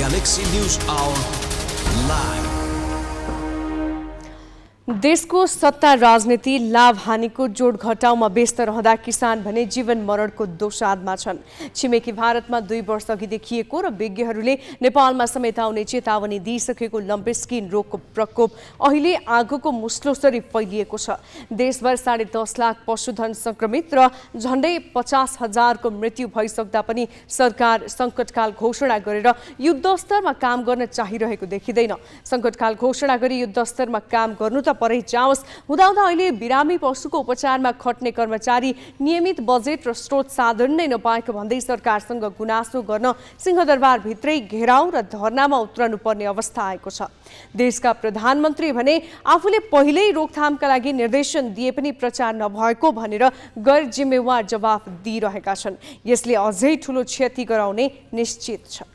Galaxy News Hour live. देशको सत्ता राजनीति लाभ हानिको जोड घटाउमा व्यस्त रहँदा किसान भने जीवन मरणको दोसाधमा छन्। छिमेकी भारतमा 2 वर्ष अघि देखिएको र विज्ञहरूले नेपालमा समेत आउने चेतावनी दिइसकेको लम्पी स्किन रोगको प्रकोप अहिले आगोको मुस्लोसरी फैलिएको छ। देशभर 10.5 लाख पशुधन संक्रमित र झण्डै 50,000 को मृत्यु भइसक्दा पनि सरकार संकटकाल घोषणा गरेर युद्ध स्तरमा काम गर्न चाहिरहेको देखिँदैन। संकटकाल घोषणा गरी युद्ध स्तरमा काम गर्नु त परै जाओस्, हुँदाहुँदा अहिले बिरामी पशुको उपचारमा खट्ने कर्मचारी नियमित बजेट र स्रोत साधन नै नपाएको भन्दै सरकारसँग गुनासो गर्न सिंहदरबार भित्रै घेराउ र धरनामा उत्रनु पर्ने अवस्था आएको छ। देशका प्रधानमन्त्री भने आफूले पहिल्यै रोकथामका लागि निर्देशन दिए पनि प्रचार नभएको भनेर गैर जिम्मेवार जवाफ दिइरहेका छन्। यसले अझै ठूलो क्षति गराउने निश्चित छ।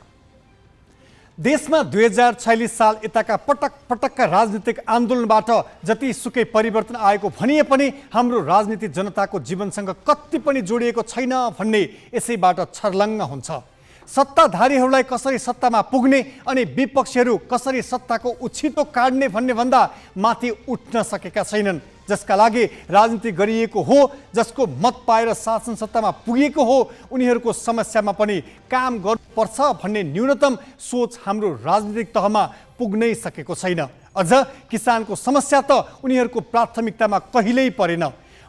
देशमा 2046 साल यताका पटकका राजनीतिक आन्दोलनबाट जति सुकै परिवर्तन आएको भनिए पनि हाम्रो राजनीति जनताको जीवनसँग कति पनि जोडिएको छैन भन्ने यसैबाट छर्लङ्ग हुन्छ। सत्ताधारीहरूलाई कसरी सत्तामा पुग्ने अनि विपक्षीहरू कसरी सत्ताको उछिटो काट्ने भन्ने भन्दा माथि उठ्न सकेका छैनन्। जसका लागि राजनीति गरिएको हो, जसको मत पाएर शासन सत्तामा पुगेको हो, उनीहरूको समस्यामा पनि काम गर्नुपर्छ भन्ने न्यूनतम सोच हाम्रो राजनीतिक तहमा पुग्नै सकेको छैन। अझ किसानको समस्या त उनीहरूको प्राथमिकतामा कहिल्यै परेन।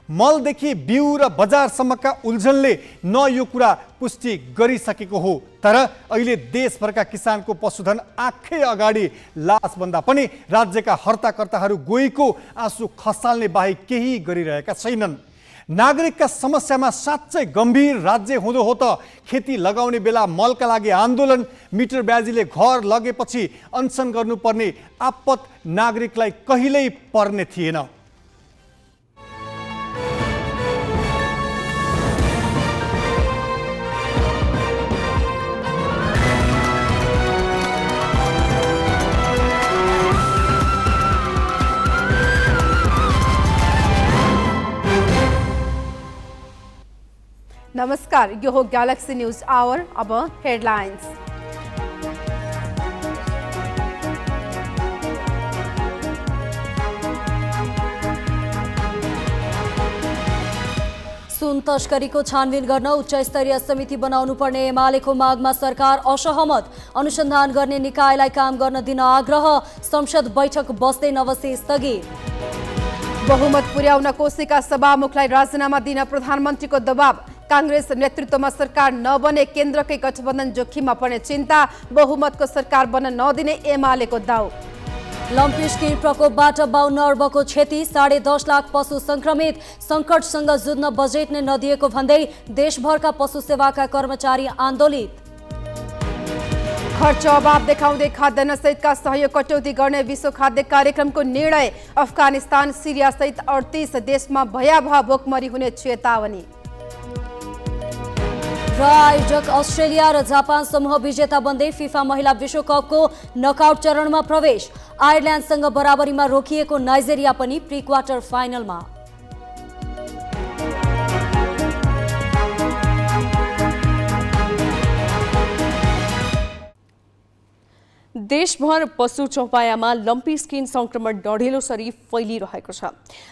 मलदेखि बिउ र बजारसम्मका उल्झनले न यो कुरा पुष्टि गरिसकेको हो, तर अहिले देशभरका किसानको पशुधन आँखै अगाडि लासभन्दा पनि राज्यका हर्ताकर्ताहरू गएको आँसु खसाल्ने बाहेक केही गरिरहेका छैनन्। नागरिकका समस्यामा साँच्चै गम्भीर राज्य हुँदो हो त खेती लगाउने बेला मलका लागि आन्दोलन, मिटर ब्याजीले घर लगेपछि अनसन गर्नुपर्ने आपत नागरिकलाई कहिल्यै पर्ने थिएन। नमस्कार, यो हो गैलेक्सी न्यूज आवर। अब हेडलाइन्स। सुन तस्करीको छानबिन गर्न उच्च स्तरीय समिति बनाउनु पर्ने एमालेको मागमा सरकार असहमत। अनुसन्धान गर्ने निकायलाई काम गर्न दिन आग्रह। संसद बैठक बस्दै नबसे स्थगित। बहुमत पुर्याउन कोसेका सभामुखलाई राजीनामा दिन प्रधानमन्त्रीको दबाव। कांग्रेस नेतृत्वमा सरकार नबने केन्द्रकै गठबन्धन जोखिममा पर्ने चिन्ता। बहुमतको सरकार बन्न नदिने एमालेको दाउ। लम्पी स्किन प्रकोपबाट 52 अर्बको क्षति, 10.5 लाख पशु संक्रमित। संकटसँग जुझ्न बजेट नै नदिएको भन्दै देशभरका पशु सेवाका कर्मचारी आन्दोलित। खर्च अभाव देखाउँदै खाद्यान्न सहितका सहयोग कटौती गर्ने विश्व खाद्य कार्यक्रमको निर्णय। अफगानिस्तान, सिरिया सहित 38 देशमा भयावह भोकमरी हुने चेतावनी। र आयोजक अस्ट्रेलिया र जापान समूह विजेता बन्दै फिफा महिला विश्वकपको नकआउट चरणमा प्रवेश। आयरल्यान्डसँग बराबरीमा रोकिएको नाइजेरिया पनि प्री क्वार्टर फाइनलमा। देशभर पशु चौपायामा लम्पी स्किन संक्रमण डढेलोसरी फैलिरहेको छ।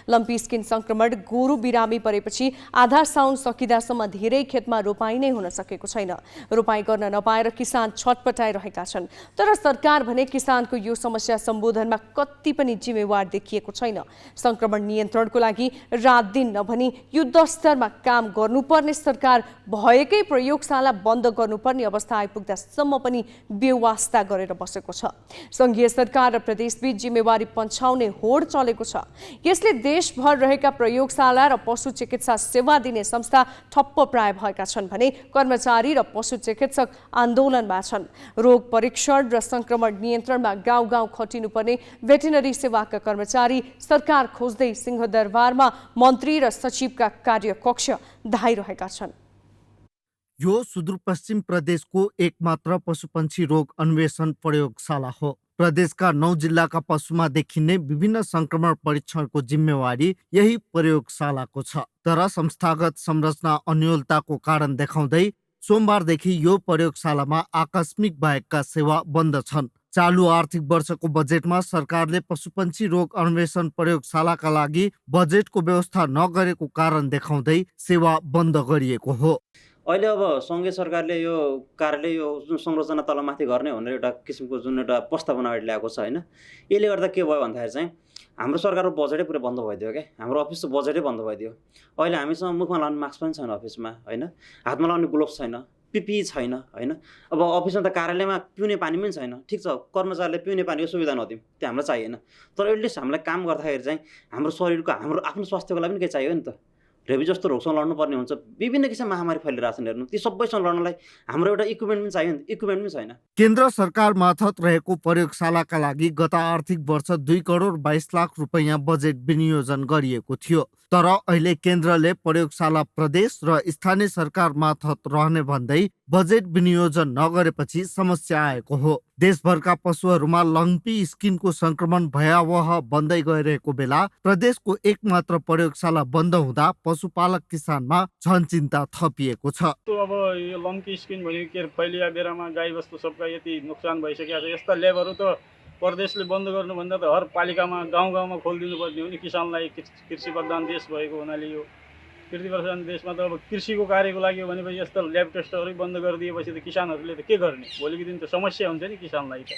लम्पी स्किन संक्रमण गोरु बिरामी परेपछि आधा साउन सकिदासम्म धेरै खेतमा रोपाई नै हुन सकेको छैन। रोपाई गर्न नपाएर किसान छटपटाइरहेका छन्। तर सरकार भने किसानको यो समस्या सम्बोधनमा कति पनि जिम्मेवार देखिएको छैन। संक्रमण नियन्त्रणको लागि रात दिन नभनी युद्ध स्तरमा काम गर्नुपर्ने सरकार भएकै प्रयोगशाला बन्द गर्नुपर्ने अवस्था आइपुग्दासम्म पनि बेवास्ता गरेर बसेको छ। संघीय सरकार र प्रदेशबीच जिम्मेवारी पन्छाउने होड चलेको छ। यसले देशभर रहेका प्रयोगशाला र पशु चिकित्सा सेवा दिने संस्था ठप्प प्राय भएका छन् भने कर्मचारी र पशु चिकित्सक आन्दोलनमा छन्। रोग परीक्षण र संक्रमण नियन्त्रणमा गाउँ गाउँ खटिनुपर्ने भेटेनरी सेवाका कर्मचारी सरकार खोज्दै सिंहदरबारमा मन्त्री र सचिवका कार्यकक्ष धाइरहेका छन्। यो सुदूरपश्चिम प्रदेशको एकमात्र पशुपन्छी रोग अन्वेषण प्रयोगशाला हो। प्रदेशका 9 जिल्लाका पशुमा देखिने विभिन्न संक्रमण परीक्षणको जिम्मेवारी यही प्रयोगशालाको छ। तर संस्थागत संरचना अन्योलताको कारण देखाउँदै सोमबारदेखि यो प्रयोगशालामा आकस्मिक बाहेकका सेवा बन्द छन्। चालु आर्थिक वर्षको बजेटमा सरकारले पशुपन्छी रोग अन्वेषण प्रयोगशालाका लागि बजेटको व्यवस्था नगरेको कारण देखाउँदै सेवा बन्द गरिएको हो। अहिले अब सङ्घीय सरकारले यो कार्यालय यो जुन संरचना तलमाथि गर्ने भनेर एउटा किसिमको जुन एउटा प्रस्तावना अगाडि ल्याएको छ होइन, यसले गर्दा के भयो भन्दाखेरि चाहिँ हाम्रो सरकारको बजेटै पुरै बन्द भइदियो क्या। हाम्रो अफिसको बजेटै बन्द भइदियो। अहिले हामीसँग मुखमा लाउने मास्क पनि छैन अफिसमा होइन, हातमा लाउने ग्लोभ्स छैन, पिपी छैन होइन। अब अफिसमा त कार्यालयमा पिउने पानी पनि छैन। ठिक छ, कर्मचारीले पिउने पानीको सुविधा नदिउँ, त्यो हामीलाई चाहिएन, तर एटलिस्ट हामीलाई काम गर्दाखेरि चाहिँ हाम्रो शरीरको हाम्रो आफ्नो स्वास्थ्यको लागि पनि केही चाहियो नि त। रेबी जस्तो रोगसँग लड्नुपर्ने हुन्छ, विभिन्न किसिम महामारी फैलिरहेको छन् हेर्नु, ती सबैसँग लड्नलाई हाम्रो एउटा इक्विपमेन्ट पनि चाहियो नि, इक्विपमेन्ट पनि छैन। केन्द्र सरकार मार्फत रहेको प्रयोगशालाका लागि गत आर्थिक वर्ष 2 करोड 22 लाख रुपैयाँ बजेट विनियोजन गरिएको थियो। तर अहिले केन्द्रले प्रयोगशाला प्रदेश र स्थानीय सरकार मार्फत रहने भन्दै बजेट विनियोजन नगरेपछि समस्या आएको हो। देशभरका पशुहरूमा लम्पी स्किनको संक्रमण भयावह बन्दै गइरहेको बेला प्रदेशको एकमात्र प्रयोगशाला बन्द हुँदा पशुपालक किसानमा झन चिन्ता थपिएको छ। अब यो लम्की स्किन भनेको के फैलिया बेलामा गाई बस्तु सबका यति नोक्सान भइसकेको छ। यस्ता ल्याबहरू त प्रदेशले बन्द गर्नुभन्दा त हर पालिकामा गाउँ गाउँमा खोलिदिनु पर्ने हो नि। किसानलाई कृषि प्रधान देश भएको हुनाले यो कृषि प्रधान देशमा त अब कृषिको कार्यको लागि हो भनेपछि यस्ता ल्याब टेस्टहरू बन्द गरिदिएपछि त किसानहरूले त के गर्ने? भोलिको दिन त समस्या हुन्छ नि किसानलाई त।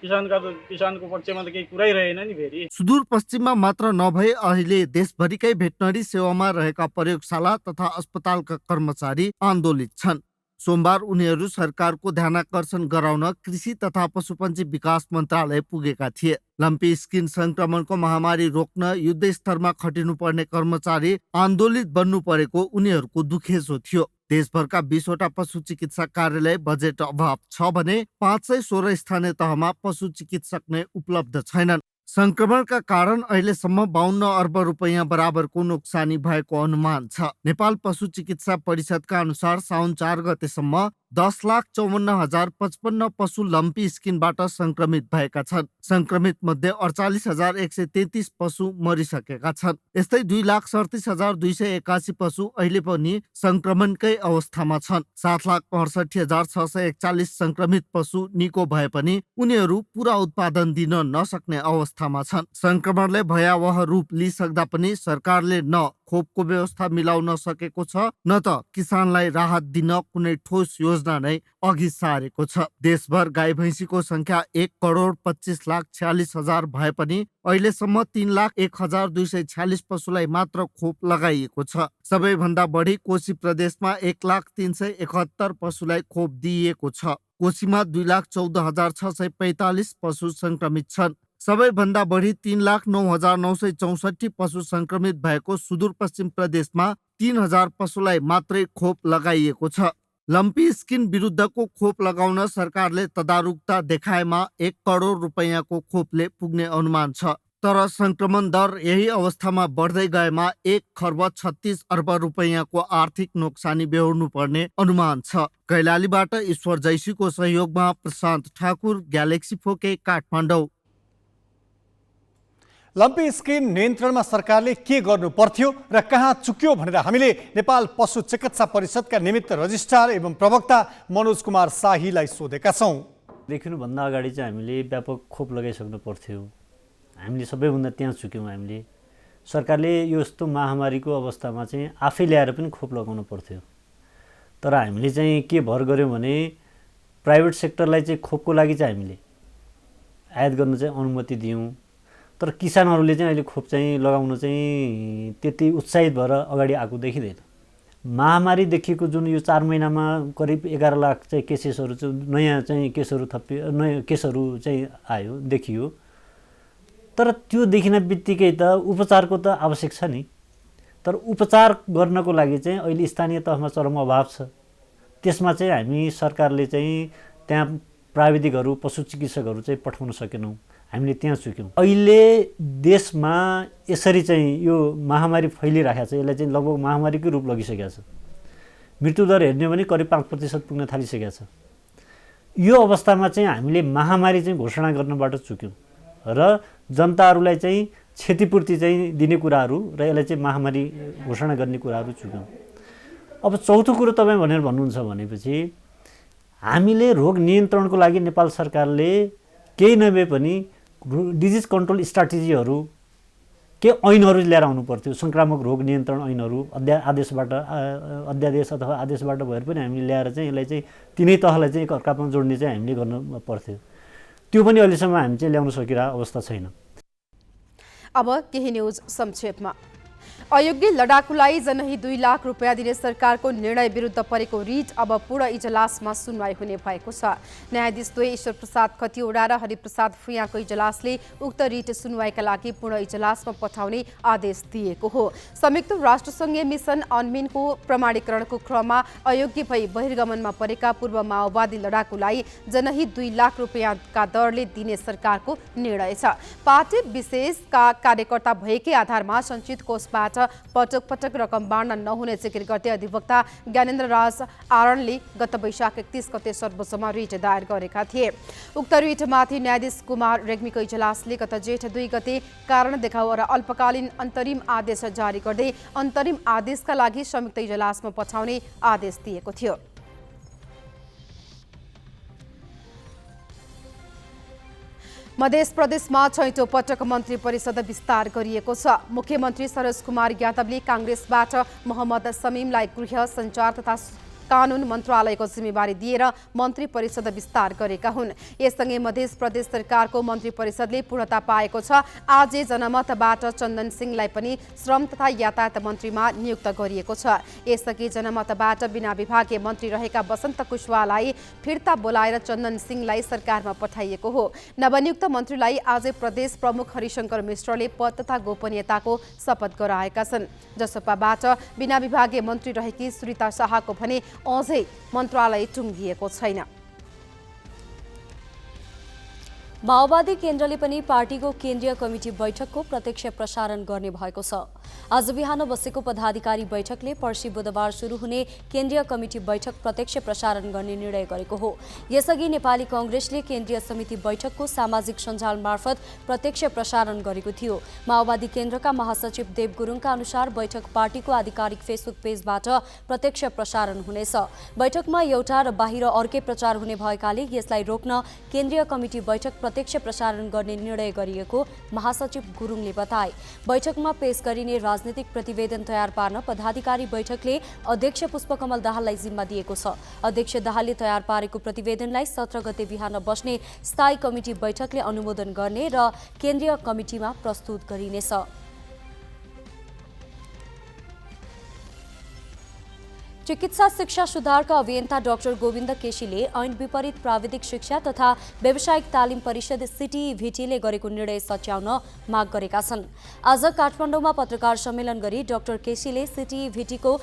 किसानको पक्षमा त केही कुरै रहेन नि फेरि। सुदूरपश्चिममा मात्र नभए अहिले देशभरिकै भेटनरी सेवामा रहेका प्रयोगशाला तथा अस्पतालका कर्मचारी आन्दोलित छन्। सोमबार उनीहरू सरकारको ध्यानाकर्षण गराउन कृषि तथा पशुपन्छी विकास मन्त्रालय पुगेका थिए। लम्पी स्किन संक्रमणको महामारी रोक्न युद्ध स्तरमा खटिनुपर्ने कर्मचारी आन्दोलित बन्नु परेको उनीहरूको दुखेसो थियो। देशभरका 20वटा पशु चिकित्सा कार्यालय बजेट अभाव छ भने 516 स्थानीय तहमा पशु चिकित्सक नै उपलब्ध छैनन्। संक्रमणका कारण अहिलेसम्म 52 अर्ब रुपैयाँ बराबरको नोक्सानी भएको अनुमान छ। नेपाल पशु चिकित्सा परिषदका अनुसार साउन 4 गतेसम्म 10,54,055 पशु लम्पी स्किनबाट संक्रमित भएका छन्। संक्रमित मध्ये 48,133 पशु मरिसकेका छन्। यस्तै 2,37,281 पशु अहिले पनि संक्रमणकै अवस्थामा छन्। 7,68,641 संक्रमित पशु निको भए पनि उनीहरू पूरा उत्पादन दिन नसक्ने अवस्थामा छन्। संक्रमणले भयावह रूप लिइसक्दा पनि सरकारले न खोपको व्यवस्था मिलाउन सकेको छ न त किसानलाई राहत दिन कुनै ठोस योजना नै अघि सारेको छ। देशभर गाई भैँसीको संख्या 1,25,46,000 भए पनि अहिलेसम्म 3,01,246 पशुलाई मात्र खोप लगाइएको छ। सबैभन्दा बढी कोशी प्रदेशमा 1,03,71 पशुलाई खोप दिइएको छ। कोशीमा 2,14,645 पशु संक्रमित छन्। सबैभन्दा बढी 3,09,964 पशु संक्रमित भएको सुदूरपश्चिम प्रदेशमा 3,000 पशुलाई मात्रै खोप लगाइएको छ। लम्पी स्किन विरुद्धको खोप लगाउन सरकारले तदारुकता देखाएमा 1 करोड रुपैयाँको खोपले पुग्ने अनुमान छ। तर संक्रमण दर यही अवस्थामा बढ्दै गएमा 1,36 अर्ब रुपैयाँको आर्थिक नोक्सानी बेहोर्नु पर्ने अनुमान छ। कैलालीबाट ईश्वर जैसीको सहयोगमा Prashant Thakur, Galaxy Phoke, Kathmandu. Lumpy skin नियन्त्रणमा सरकारले के गर्नु पर्थ्यो र कहाँ चुक्यो भनेर हामीले नेपाल पशु चिकित्सा परिषदका निमित्त रजिस्ट्रार एवं प्रवक्ता मनोज कुमार शाहीलाई सोधेका छौँ। देखिनुभन्दा अगाडि चाहिँ हामीले व्यापक खोप लगाइसक्नु पर्थ्यो। हामीले सबैभन्दा त्यहाँ चुक्यौँ। हामीले सरकारले यो यस्तो महामारीको अवस्थामा चाहिँ आफै ल्याएर पनि खोप लगाउनु पर्थ्यो। तर हामीले चाहिँ के भर गऱ्यौँ भने प्राइभेट सेक्टरलाई चाहिँ खोपको लागि चाहिँ हामीले आयात गर्न चाहिँ अनुमति दियौँ। तर किसानहरूले चाहिँ अहिले खोप चाहिँ लगाउन चाहिँ त्यति उत्साहित भएर अगाडि आएको देखिँदैन। महामारी देखिएको जुन यो 4 महिनामा करिब 11 लाख चाहिँ केसेसहरू चाहिँ नयाँ चाहिँ केसहरू नयाँ केसहरू चाहिँ आयो देखियो। तर त्यो देखिन बित्तिकै त उपचारको त आवश्यक छ नि। तर उपचार गर्नको लागि चाहिँ अहिले स्थानीय तहमा चरम अभाव छ। त्यसमा चाहिँ हामी सरकारले चाहिँ त्यहाँ प्राविधिकहरू पशु चिकित्सकहरू चाहिँ पठाउन सकेनौँ। हामीले त्यहाँ चुक्यौँ। अहिले देशमा यसरी चाहिँ यो महामारी फैलिरहेको छ। यसलाई चाहिँ लगभग महामारीकै रूप लगिसकेको छ। मृत्युदर हेर्ने भने करिब 5% पुग्न थालिसकेको छ। यो अवस्थामा चाहिँ हामीले महामारी चाहिँ घोषणा गर्नबाट चुक्यौँ र जनताहरूलाई चाहिँ क्षतिपूर्ति चाहिँ दिने कुराहरू र यसलाई चाहिँ महामारी घोषणा गर्ने कुराहरू चुक्यौँ। अब चौथो कुरो तपाईँ भनेर भन्नुहुन्छ भनेपछि हामीले रोग नियन्त्रणको लागि नेपाल सरकारले केही नभए पनि डिजिज कन्ट्रोल स्ट्राटेजीहरू के ऐनहरू ल्याएर आउनु पर्थ्यो। संक्रामक रोग नियन्त्रण ऐनहरू अध्यादेश अथवा आदेशबाट भएर पनि हामीले ल्याएर चाहिँ यसलाई चाहिँ तिनै तहलाई चाहिँ एकअर्कामा जोड्ने चाहिँ हामीले गर्नु पर्थ्यो। त्यो पनि अहिलेसम्म हामी चाहिँ ल्याउन सकिरहेको अवस्था छैन। अब केही न्यूज संक्षेपमा। अयोग्य लडाकुलाई जनही 2 लाख रुपियाँ दिने सरकारको निर्णय विरुद्ध परेको रिट अब पूर्ण इजलासमा सुनवाई हुने भएको छ। न्यायाधीश द्वय ईश्वर प्रसाद खतिवडा र हरिप्रसाद फुयाँको इजलासले उक्त रिट सुनवाईका लागि पूर्ण इजलासमा पठाउने आदेश दिएको हो। संयुक्त राष्ट्रसङ्घीय मिसन अनमिनको प्रमाणीकरणको क्रममा अयोग्य भई बहिर्गमनमा परेका पूर्व माओवादी लडाकुलाई जनही 2 लाख रुपियाँका दरले दिने सरकारको निर्णय छ। पार्टी विशेषका कार्यकर्ता भएकै आधारमा सञ्चित कोषबाट पटक पटक रकम बाँड्न नहुने जिकिर गर्दै अधिवक्ता ज्ञानेन्द्र राज आरणले गत वैशाख 31 गते सर्वोच्चमा रिट दायर गरेका थिए। उक्त रिटमाथि न्यायाधीश कुमार रेग्मीको इजलासले गत जेठ 2 गते कारण देखाउ र अल्पकालीन अन्तरिम आदेश जारी गर्दै अन्तरिम आदेशका लागि संयुक्त इजलासमा पठाउने आदेश दिएको थियो। मध्य प्रदेशमा 6औं पटक मन्त्री परिषद विस्तार गरिएको छ। मुख्यमन्त्री सरोज कुमार यादवले काङ्ग्रेसबाट मोहम्मद समीमलाई गृह सञ्चार तथा कानुन मन्त्रालयको जिम्मेवारी दिएर मन्त्री परिषद विस्तार गरेका हुन्। यससँगै मध्य प्रदेश सरकारको मन्त्री परिषदले पूर्णता पाएको छ। आज जनमतबाट चन्दन सिंहलाई पनि श्रम तथा यातायात मन्त्रीमा नियुक्त गरिएको छ। यसअघि जनमतबाट बिना विभागीय मन्त्री रहेका वसन्त कुशवाहालाई फिर्ता बोलाएर चन्दन सिंहलाई सरकारमा पठाइएको हो। नवनियुक्त मन्त्रीलाई आज प्रदेश प्रमुख हरिशंकर मिश्रले पद तथा गोपनीयताको शपथ गराएका छन्। जसपाबाट बिना विभागीय मन्त्री रहेकी सुरिता शाहको भने अझै मन्त्रालय टुङ्गिएको छैन। माओवादी केन्द्रले पनि पार्टीको केन्द्रीय कमिटी बैठकको प्रत्यक्ष प्रसारण गर्ने भएको छ। आज बिहान बसेको पदाधिकारी बैठकले पर्सि बुधबार सुरु हुने केन्द्रीय कमिटी बैठक प्रत्यक्ष प्रसारण गर्ने निर्णय गरेको हो। यसअघि नेपाली कांग्रेसले केन्द्रीय समिति बैठकको सामाजिक सञ्जाल मार्फत प्रत्यक्ष प्रसारण गरेको थियो। माओवादी केन्द्रका महासचिव देव गुरुङका अनुसार बैठक पार्टीको आधिकारिक फेसबुक पेजबाट प्रत्यक्ष प्रसारण हुनेछ। बैठकमा एउटा र बाहिर अर्कै प्रचार हुने भएकाले यसलाई रोक्न केन्द्रीय कमिटी बैठक प्रत्यक्ष प्रसारण गर्ने निर्णय गरिएको महासचिव गुरुङले बताए। बैठकमा पेश गरिने राजनीतिक प्रतिवेदन तयार पार्न पदाधिकारी बैठकले अध्यक्ष पुष्पकमल दाहाललाई जिम्मा दिएको छ। अध्यक्ष दाहालले तयार पारेको प्रतिवेदनलाई 17 गते बिहान बस्ने स्थायी कमिटी बैठकले अनुमोदन गर्ने र केन्द्रीय कमिटीमा प्रस्तुत गरिनेछ। चिकित्सा शिक्षा सुधारका अभियन्ता डाक्टर गोविन्द केसीले ऐन विपरीत प्राविधिक शिक्षा तथा व्यावसायिक तालिम परिषद सिटिभिटीले गरेको निर्णय सच्याउन माग गरेका छन्। आज काठमाडौँमा पत्रकार सम्मेलन गरी डाक्टर केसीले सिटिभिटीको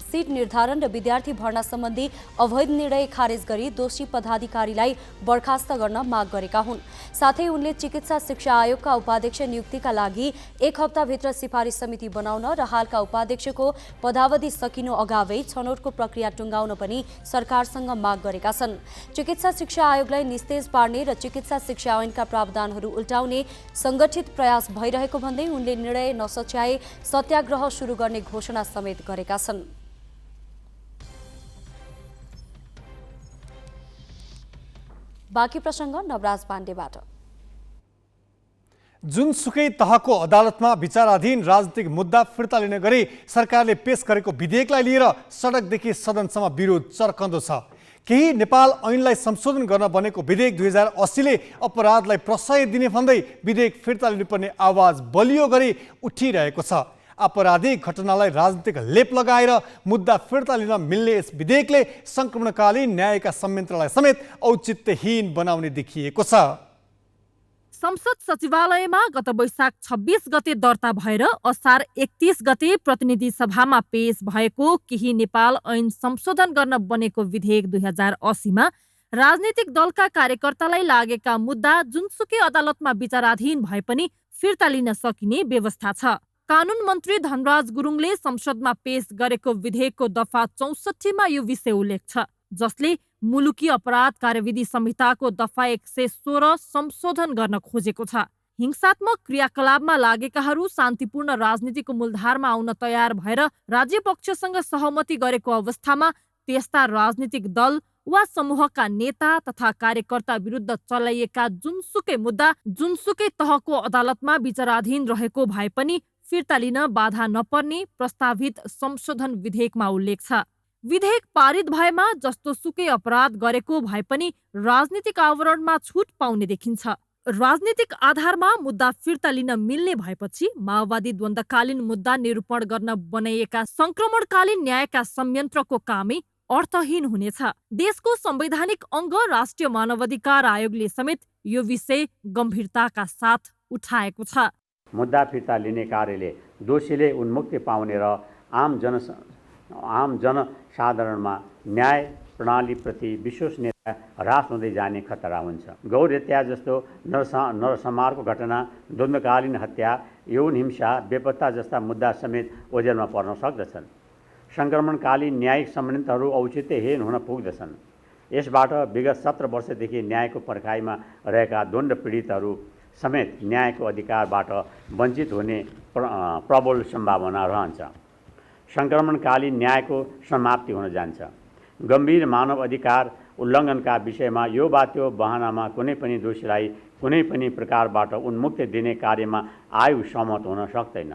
सीट निर्धारण र विद्यार्थी भर्ना सम्बन्धी अवैध निर्णय खारेज गरी दोषी पदाधिकारीलाई बर्खास्त गर्न माग गरेका हुन्। साथै उनले चिकित्सा शिक्षा आयोगका उपाध्यक्ष नियुक्तिका लागि 1 हप्ताभित्र सिफारिस समिति बनाउन र हालका उपाध्यक्षको पदावधि सकिनु अगावै छनौटको प्रक्रिया टुङ्गाउन पनि सरकारसँग माग गरेका छन्। चिकित्सा शिक्षा आयोगलाई निस्तेज पार्ने र चिकित्सा शिक्षा ऐनका प्रावधानहरू उल्टाउने संगठित प्रयास भइरहेको भन्दै उनले निर्णय नसच्याए सत्याग्रह सुरु गर्ने घोषणा समेत गरेका छन्। बाँकी प्रसङ्ग नवराज पाण्डेबाट। जुनसुकै तहको अदालतमा विचाराधीन राजनीतिक मुद्दा फिर्ता लिने गरी सरकारले पेश गरेको विधेयकलाई लिएर सडकदेखि सदनसम्म विरोध चर्कँदो छ। केही नेपाल ऐनलाई संशोधन गर्न बनेको विधेयक 2080ले अपराधलाई प्रशय दिने भन्दै विधेयक फिर्ता लिनुपर्ने आवाज बलियो गरी उठिरहेको छ। आपराधिक घटनालाई राजनीतिक लेप लगाएर मुद्दा फिर्ता लिन मिल्ने यस विधेयकले संक्रमणकालीन न्यायका संयन्त्रलाई समेत औचित्यहीन बनाउने देखिएको छ। संसद सचिवालयमा गत वैशाख 26 गते दर्ता भएर असार 31 गते प्रतिनिधि सभामा पेश भएको केही नेपाल ऐन संशोधन गर्न बनेको विधेयक 2080मा राजनीतिक दलका कार्यकर्तालाई लागेका मुद्दा जुनसुकै अदालतमा विचाराधीन भए पनि फिर्ता लिन सकिने व्यवस्था छ। कानुन मन्त्री धनराज गुरुङले संसदमा पेश गरेको विधेयकको दफा 64मा यो विषय उल्लेख छ, जसले मुलुकी अपराध कार्यविधि संहिताको दफा 116 संशोधन गर्न खोजेको छ। हिंसात्मक क्रियाकलापमा लागेकाहरू शान्तिपूर्ण राजनीतिको मूलधारमा आउन तयार भएर राज्य पक्षसँग सहमति गरेको अवस्थामा त्यस्ता राजनीतिक दल वा समूहका नेता तथा कार्यकर्ता विरुद्ध चलाइएका जुनसुकै मुद्दा जुनसुकै तहको अदालतमा विचाराधीन रहेको भए पनि फिर्ता लिन बाधा नपर्ने प्रस्तावित संशोधन विधेयकमा उल्लेख छ। विधेयक पारित भएमा जस्तो सुकै अपराध गरेको भए पनि राजनीतिक आवरणमा छुट पाउने देखिन्छ। राजनीतिक आधारमा मुद्दा फिर्ता लिन मिल्ने भएपछि माओवादी द्वन्द्वकालीन मुद्दा निरूपण गर्न बनाइएका संक्रमणकालीन न्यायका संयन्त्रको कामै अर्थहीन हुनेछ। देशको संवैधानिक अङ्ग राष्ट्रिय मानवाधिकार आयोगले समेत यो विषय गम्भीरताका साथ उठाएको छ। मुद्दा फिर्ता लिने कार्यले दोषीले उन्मुक्ति पाउने र आम जनसाधारणमा न्याय प्रणालीप्रति विश्वसनीयता ह्रास हुँदै जाने खतरा हुन्छ। गौर हत्या जस्तो नरसंहारको घटना, द्वन्द्वकालीन हत्या, यौन हिंसा, बेपत्ता जस्ता मुद्दा समेत ओझेलमा पर्न सक्दछन्। सङ्क्रमणकालीन न्यायिक संबन्धहरू औचित्यहीन हुन पुग्दछन्। यसबाट विगत 17 वर्षदेखि न्यायको पर्खाइमा रहेका द्वन्द्व पीडितहरू समेत न्यायको अधिकारबाट वञ्चित हुने प्रबल सम्भावना रहन्छ। सङ्क्रमणकालीन न्यायको समाप्ति हुन जान्छ। गम्भीर मानव अधिकार उल्लङ्घनका विषयमा यो वा त्यो बहानामा कुनै पनि दोषीलाई कुनै पनि प्रकारबाट उन्मुक्ति दिने कार्यमा आयोग सहमत हुन सक्दैन।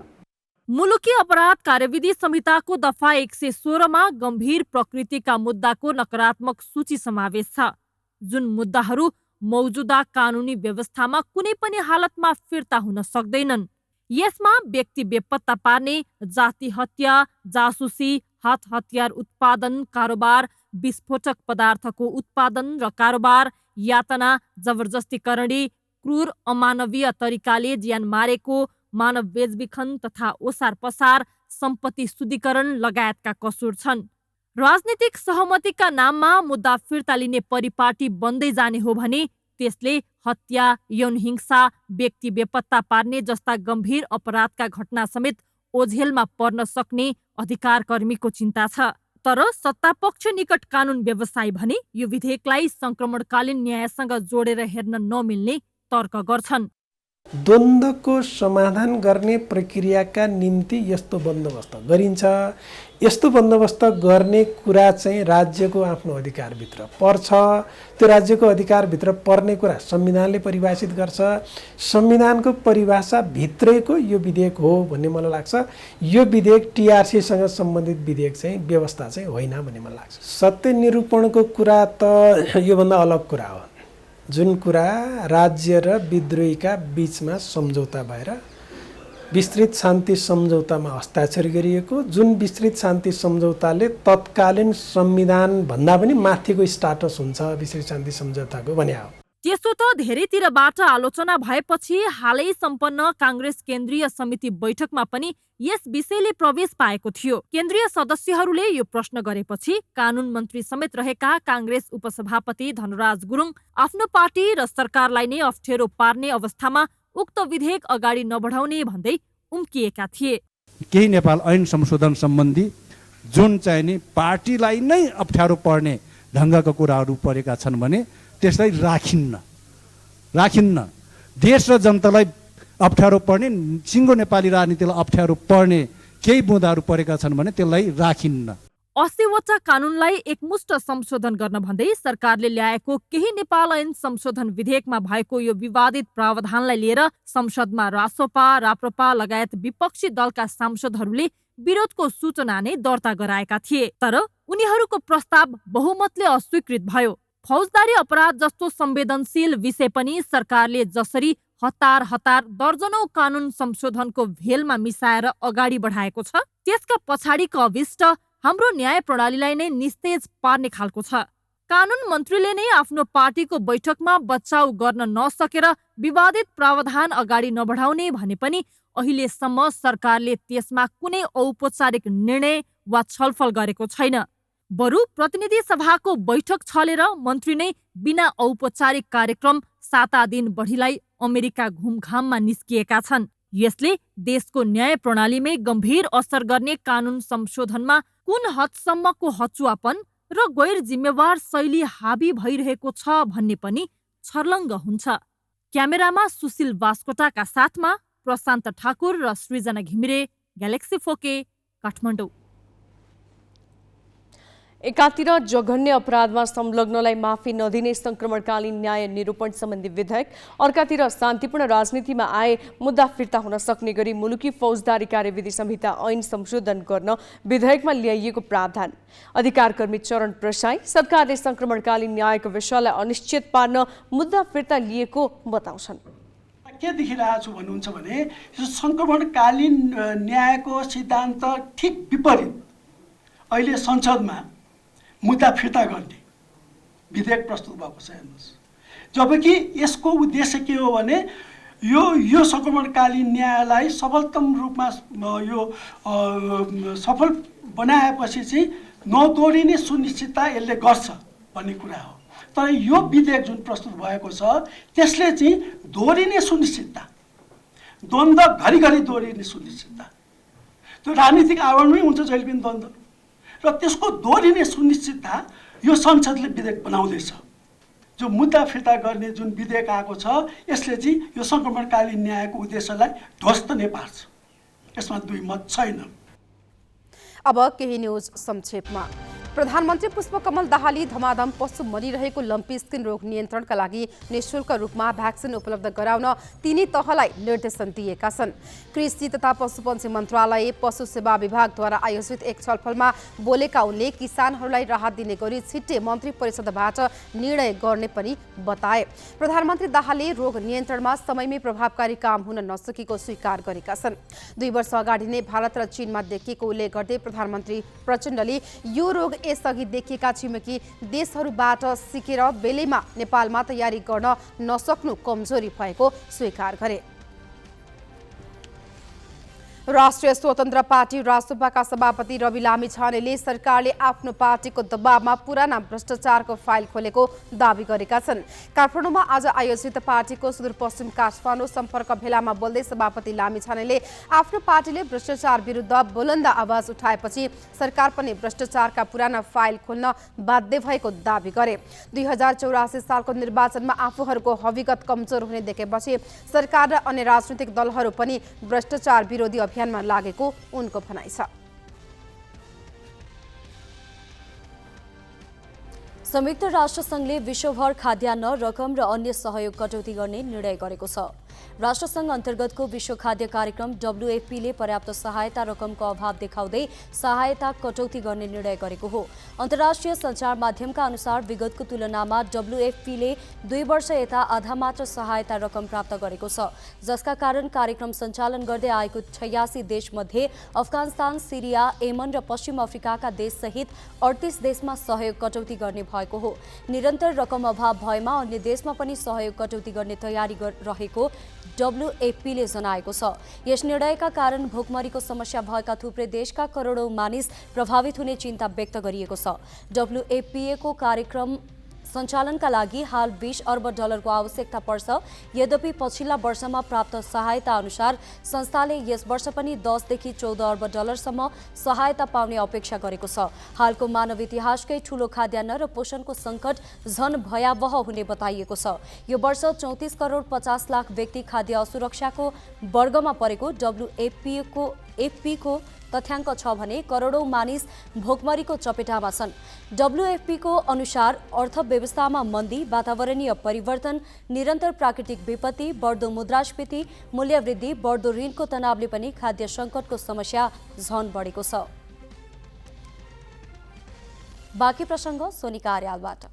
मुलुकी अपराध कार्यविधि संहिताको दफा 116 गम्भीर प्रकृतिका मुद्दाको नकारात्मक सूची समावेश छ, जुन मुद्दाहरू मौजुदा कानुनी व्यवस्थामा कुनै पनि हालतमा फिर्ता हुन सक्दैनन्। यसमा व्यक्ति बेपत्ता पार्ने, जाति हत्या, जासुसी, हात हतियार उत्पादन कारोबार, विस्फोटक पदार्थको उत्पादन र कारोबार, यातना, जबरजस्तीकरणी, क्रूर अमानवीय तरिकाले ज्यान मारेको, मानव बेचबिखन तथा ओसार पसार, सम्पत्ति शुद्धिकरण लगायतका कसुर छन्। राजनीतिक सहमतिका नाममा मुद्दा फिर्ता लिने परिपाटी बन्दै जाने हो भने त्यसले हत्या, यौन हिंसा, व्यक्ति बेपत्ता पार्ने जस्ता गम्भीर अपराधका घटना समेत ओझेलमा पर्न सक्ने अधिकारकर्मीको चिन्ता छ। तर सत्तापक्ष निकट कानुन व्यवसायी भने यो विधेयकलाई संक्रमणकालीन न्यायसँग जोडेर हेर्न नमिल्ने तर्क गर्छन्। द्वन्द्वको समाधान गर्ने प्रक्रियाका निम्ति यस्तो बन्दोबस्त गरिन्छ। यस्तो बन्दोबस्त गर्ने कुरा चाहिँ राज्यको आफ्नो अधिकारभित्र पर्छ। त्यो राज्यको अधिकारभित्र पर्ने कुरा संविधानले परिभाषित गर्छ। संविधानको परिभाषा भित्रैको यो विधेयक हो भन्ने मलाई लाग्छ। यो विधेयक टिआरसीसँग सम्बन्धित विधेयक चाहिँ व्यवस्था चाहिँ होइन भन्ने मलाई लाग्छ। सत्य निरूपणको कुरा त योभन्दा अलग कुरा हो। जुन कुरा राज्य र विद्रोहीका बीचमा सम्झौता भएर विस्तृत शान्ति सम्झौतामा हस्ताक्षर गरिएको, जुन विस्तृत शान्ति सम्झौताले तत्कालीन संविधान भन्दा पनि माथिको स्टाटस हुन्छ विस्तृत शान्ति सम्झौताको भने हो। त्यसो त धेरैतिरबाट आलोचना भएपछि हालै सम्पन्न काङ्ग्रेस केन्द्रीय समिति बैठकमा पनि यस विषयले प्रवेश पाएको थियो। केन्द्रीय सदस्यहरूले यो प्रश्न गरेपछि कानुन मन्त्री समेत रहेका काङ्ग्रेस उपसभापति धनराज गुरुङ आफ्नो पार्टी र सरकारलाई नै अप्ठ्यारो पार्ने अवस्थामा उक्त विधेयक अगाडि नबढाउने भन्दै उम्किएका थिए। केही नेपाल ऐन संशोधन सम्बन्धी जुन चाहिँ नि पार्टीलाई नै अप्ठ्यारो पर्ने ढङ्गका कुराहरू परेका छन् भने त्यसलाई राखिन्न। देश र जनतालाई अप्ठ्यारो पर्ने, सिङ्गो नेपाली राजनीतिलाई अप्ठ्यारो पर्ने केही बुँदाहरू परेका छन् भने त्यसलाई राखिन्न। 80वटा कानुनलाई एकमुष्ट संशोधन गर्न भन्दै सरकारले ल्याएको केही नेपाल ऐन संशोधन विधेयकमा भएको यो विवादित प्रावधानलाई लिएर संसदमा रासोपा, राप्रपा लगायत विपक्षी दलका सांसदहरूले विरोधको सूचना नै दर्ता गराएका थिए। तर उनीहरूको प्रस्ताव बहुमतले अस्वीकृत भयो। फौजदारी अपराध जस्तो संवेदनशील विषय पनि सरकारले जसरी हतार दर्जनौं कानुन संशोधनको भेलमा मिसाएर अगाडि बढाएको छ, त्यसका पछाडिको अभिष्ट हाम्रो न्याय प्रणालीलाई नै निस्तेज पार्ने खालको छ। कानुन मन्त्रीले नै आफ्नो पार्टीको बैठकमा बचाउ गर्न नसकेर विवादित प्रावधान अगाडि नबढाउने भने पनि अहिलेसम्म सरकारले त्यसमा कुनै औपचारिक निर्णय वा छलफल गरेको छैन। बरु प्रतिनिधि सभाको बैठक छलेर मन्त्री नै बिना औपचारिक कार्यक्रम 7 दिन बढीलाई अमेरिका घुमघाममा निस्किएका छन्। यसले देशको न्याय प्रणालीमै गम्भीर असर गर्ने कानुन संशोधनमा कुन हदसम्मको हचुवापन र गैर जिम्मेवार शैली हाबी भइरहेको छ भन्ने पनि छर्लङ्ग हुन्छ। क्यामेरामा सुशील बास्कोटाका साथमा प्रशान्त ठाकुर र सृजना घिमिरे, ग्यालेक्सी 4K, काठमाडौँ। एकातिर जघन्य अपराधमा संलग्नलाई माफी नदिने संक्रमणकालीन न्याय निरूपण सम्बन्धी विधेयक, अर्कातिर शान्तिपूर्ण राजनीतिमा आए मुद्दा फिर्ता हुन सक्ने गरी मुलुकी फौजदारी कार्यविधि संहिता ऐन संशोधन गर्न विधेयकमा ल्याइएको प्रावधान। अधिकारकर्मी चरण प्रसाई सरकारले संक्रमणकालीन न्यायको विषयलाई अनिश्चित पार्न मुद्दा फिर्ता लिएको बताउँछन्। के देखिरहेको छु भन्नुहुन्छ भने यो संक्रमणकालीन न्यायको सिद्धान्त ठिक विपरीत अहिले संसदमा मुद्दा फिर्ता गर्ने विधेयक प्रस्तुत भएको छ हेर्नुहोस्। जबकि यसको उद्देश्य के हो भने यो संक्रमणकालीन न्यायलाई सफलतम रूपमा यो सफल बनाएपछि चाहिँ नदोहोरिने सुनिश्चितता यसले गर्छ भन्ने कुरा हो। तर यो विधेयक जुन प्रस्तुत भएको छ त्यसले चाहिँ दोहोरिने सुनिश्चितता, द्वन्द्व घरिघरि दोहोरिने सुनिश्चितता, त्यो राजनीतिक आवरणमै हुन्छ जहिले पनि द्वन्द्व, र त्यसको दोहोरिने सुनिश्चितता यो संसदले विधेयक बनाउँदैछ। जो मुद्दा फिर्ता गर्ने जुन विधेयक आएको छ यसले चाहिँ यो संक्रमणकालीन न्यायको उद्देश्यलाई ध्वस्त नै पार्छ, यसमा दुई मत छैन। अब केही न्यूज संक्षेपमा। प्रधानमन्त्री पुष्पकमल दाहालले धमाधम पशु मरिरहेको लम्पी स्किन रोग नियन्त्रणका लागि निःशुल्क रूपमा भ्याक्सिन उपलब्ध गराउन तिनै तहलाई निर्देशन दिएका छन्। कृषि तथा पशुपन्छी मन्त्रालय, पशु सेवा विभागद्वारा आयोजित एक छलफलमा बोलेका उनले किसानहरूलाई राहत दिने गरी छिट्टै मन्त्री परिषदबाट निर्णय गर्ने पनि बताए। प्रधानमन्त्री दाहालले रोग नियन्त्रणमा समयमै प्रभावकारी काम हुन नसकेको स्वीकार गरेका छन्। 2 वर्ष अगाडि नै भारत र चीनमा देखिएको उल्लेख गर्दै प्रधानमन्त्री प्रचण्डले यो रोग यसअघि देखिएका छिमेकी देशहरूबाट सिकेर बेलैमा नेपालमा तयारी गर्न नसक्नु कमजोरी भएको स्वीकार गरे। राष्ट्रिय स्वतन्त्र पार्टी रासोपाका सभापति रवि लामिछानेले सरकारले आफ्नो पार्टीको दबावमा पुराना भ्रष्टाचारको फाइल खोलेको दावी गरेका छन्। काठमाडौँमा आज आयोजित पार्टीको सुदूरपश्चिम काठमाडौँ सम्पर्क भेलामा बोल्दै सभापति लामिछानेले आफ्नो पार्टीले भ्रष्टाचार विरुद्ध बुलन्द आवाज उठाएपछि सरकार पनि भ्रष्टाचारका पुराना फाइल खोल्न बाध्य भएको दावी गरे। 2084 सालको निर्वाचनमा आफूहरूको हविगत कमजोर हुने देखेपछि सरकार र अन्य राजनीतिक दलहरू पनि भ्रष्टाचार विरोधी अभियानमा लागेको उनको भनाइ छ। संयुक्त राष्ट्रसङ्घले विश्वभर खाद्यान्न, रकम र अन्य सहयोग कटौती गर्ने निर्णय गरेको छ। राष्ट्रसङ्घ अन्तर्गतको विश्व खाद्य कार्यक्रम WFPले पर्याप्त सहायता रकमको अभाव देखाउँदै सहायता कटौती गर्ने निर्णय गरेको हो। अन्तर्राष्ट्रिय सञ्चार माध्यमका अनुसार विगतको तुलनामा WFPले 2 वर्ष यता आधा मात्र सहायता रकम प्राप्त गरेको छ, जसका कारण कार्यक्रम सञ्चालन गर्दै आएको 86 देशमध्ये अफगानिस्तान, सिरिया, यमन र पश्चिम अफ्रिकाका देशसहित 38 देशमा सहयोग कटौती गर्ने भएको हो। निरन्तर रकम अभाव भएमा अन्य देशमा पनि सहयोग कटौती गर्ने तयारी रहेको WFPले जनाएको छ। यस निर्णयका कारण भोकमरीको समस्या भएका थुप्रै देशका करोडौं मानिस प्रभावित हुने चिन्ता व्यक्त गरिएको छ। WFPको कार्यक्रम सञ्चालनका लागि हाल $20 अर्ब को आवश्यकता पर्छ। यद्यपि पछिल्ला वर्षमा प्राप्त सहायता अनुसार संस्थाले यस वर्ष पनि 10 देखि 14 अर्ब सम्म सहायता पाउने अपेक्षा गरेको छ। हालको मानव इतिहासकै ठूलो खाद्यान्न र पोषणको सङ्कट झन भयावह हुने बताइएको छ। यो वर्ष 34 करोड 50 लाख व्यक्ति खाद्य असुरक्षाको वर्गमा परेको WFPको तथ्याङ्क छ भने करोडौं मानिस भोकमरीको चपेटामा छन्। WFPको अनुसार अर्थव्यवस्थामा मन्दी, वातावरणीय परिवर्तन, निरन्तर प्राकृतिक विपत्ति, बढ्दो मुद्रास्फीति, मूल्यवृद्धि, बढ्दो ऋणको तनावले पनि खाद्य सङ्कटको समस्या झन बढेको छ। बाँकी प्रसङ्ग सोनिका अर्यालबाट।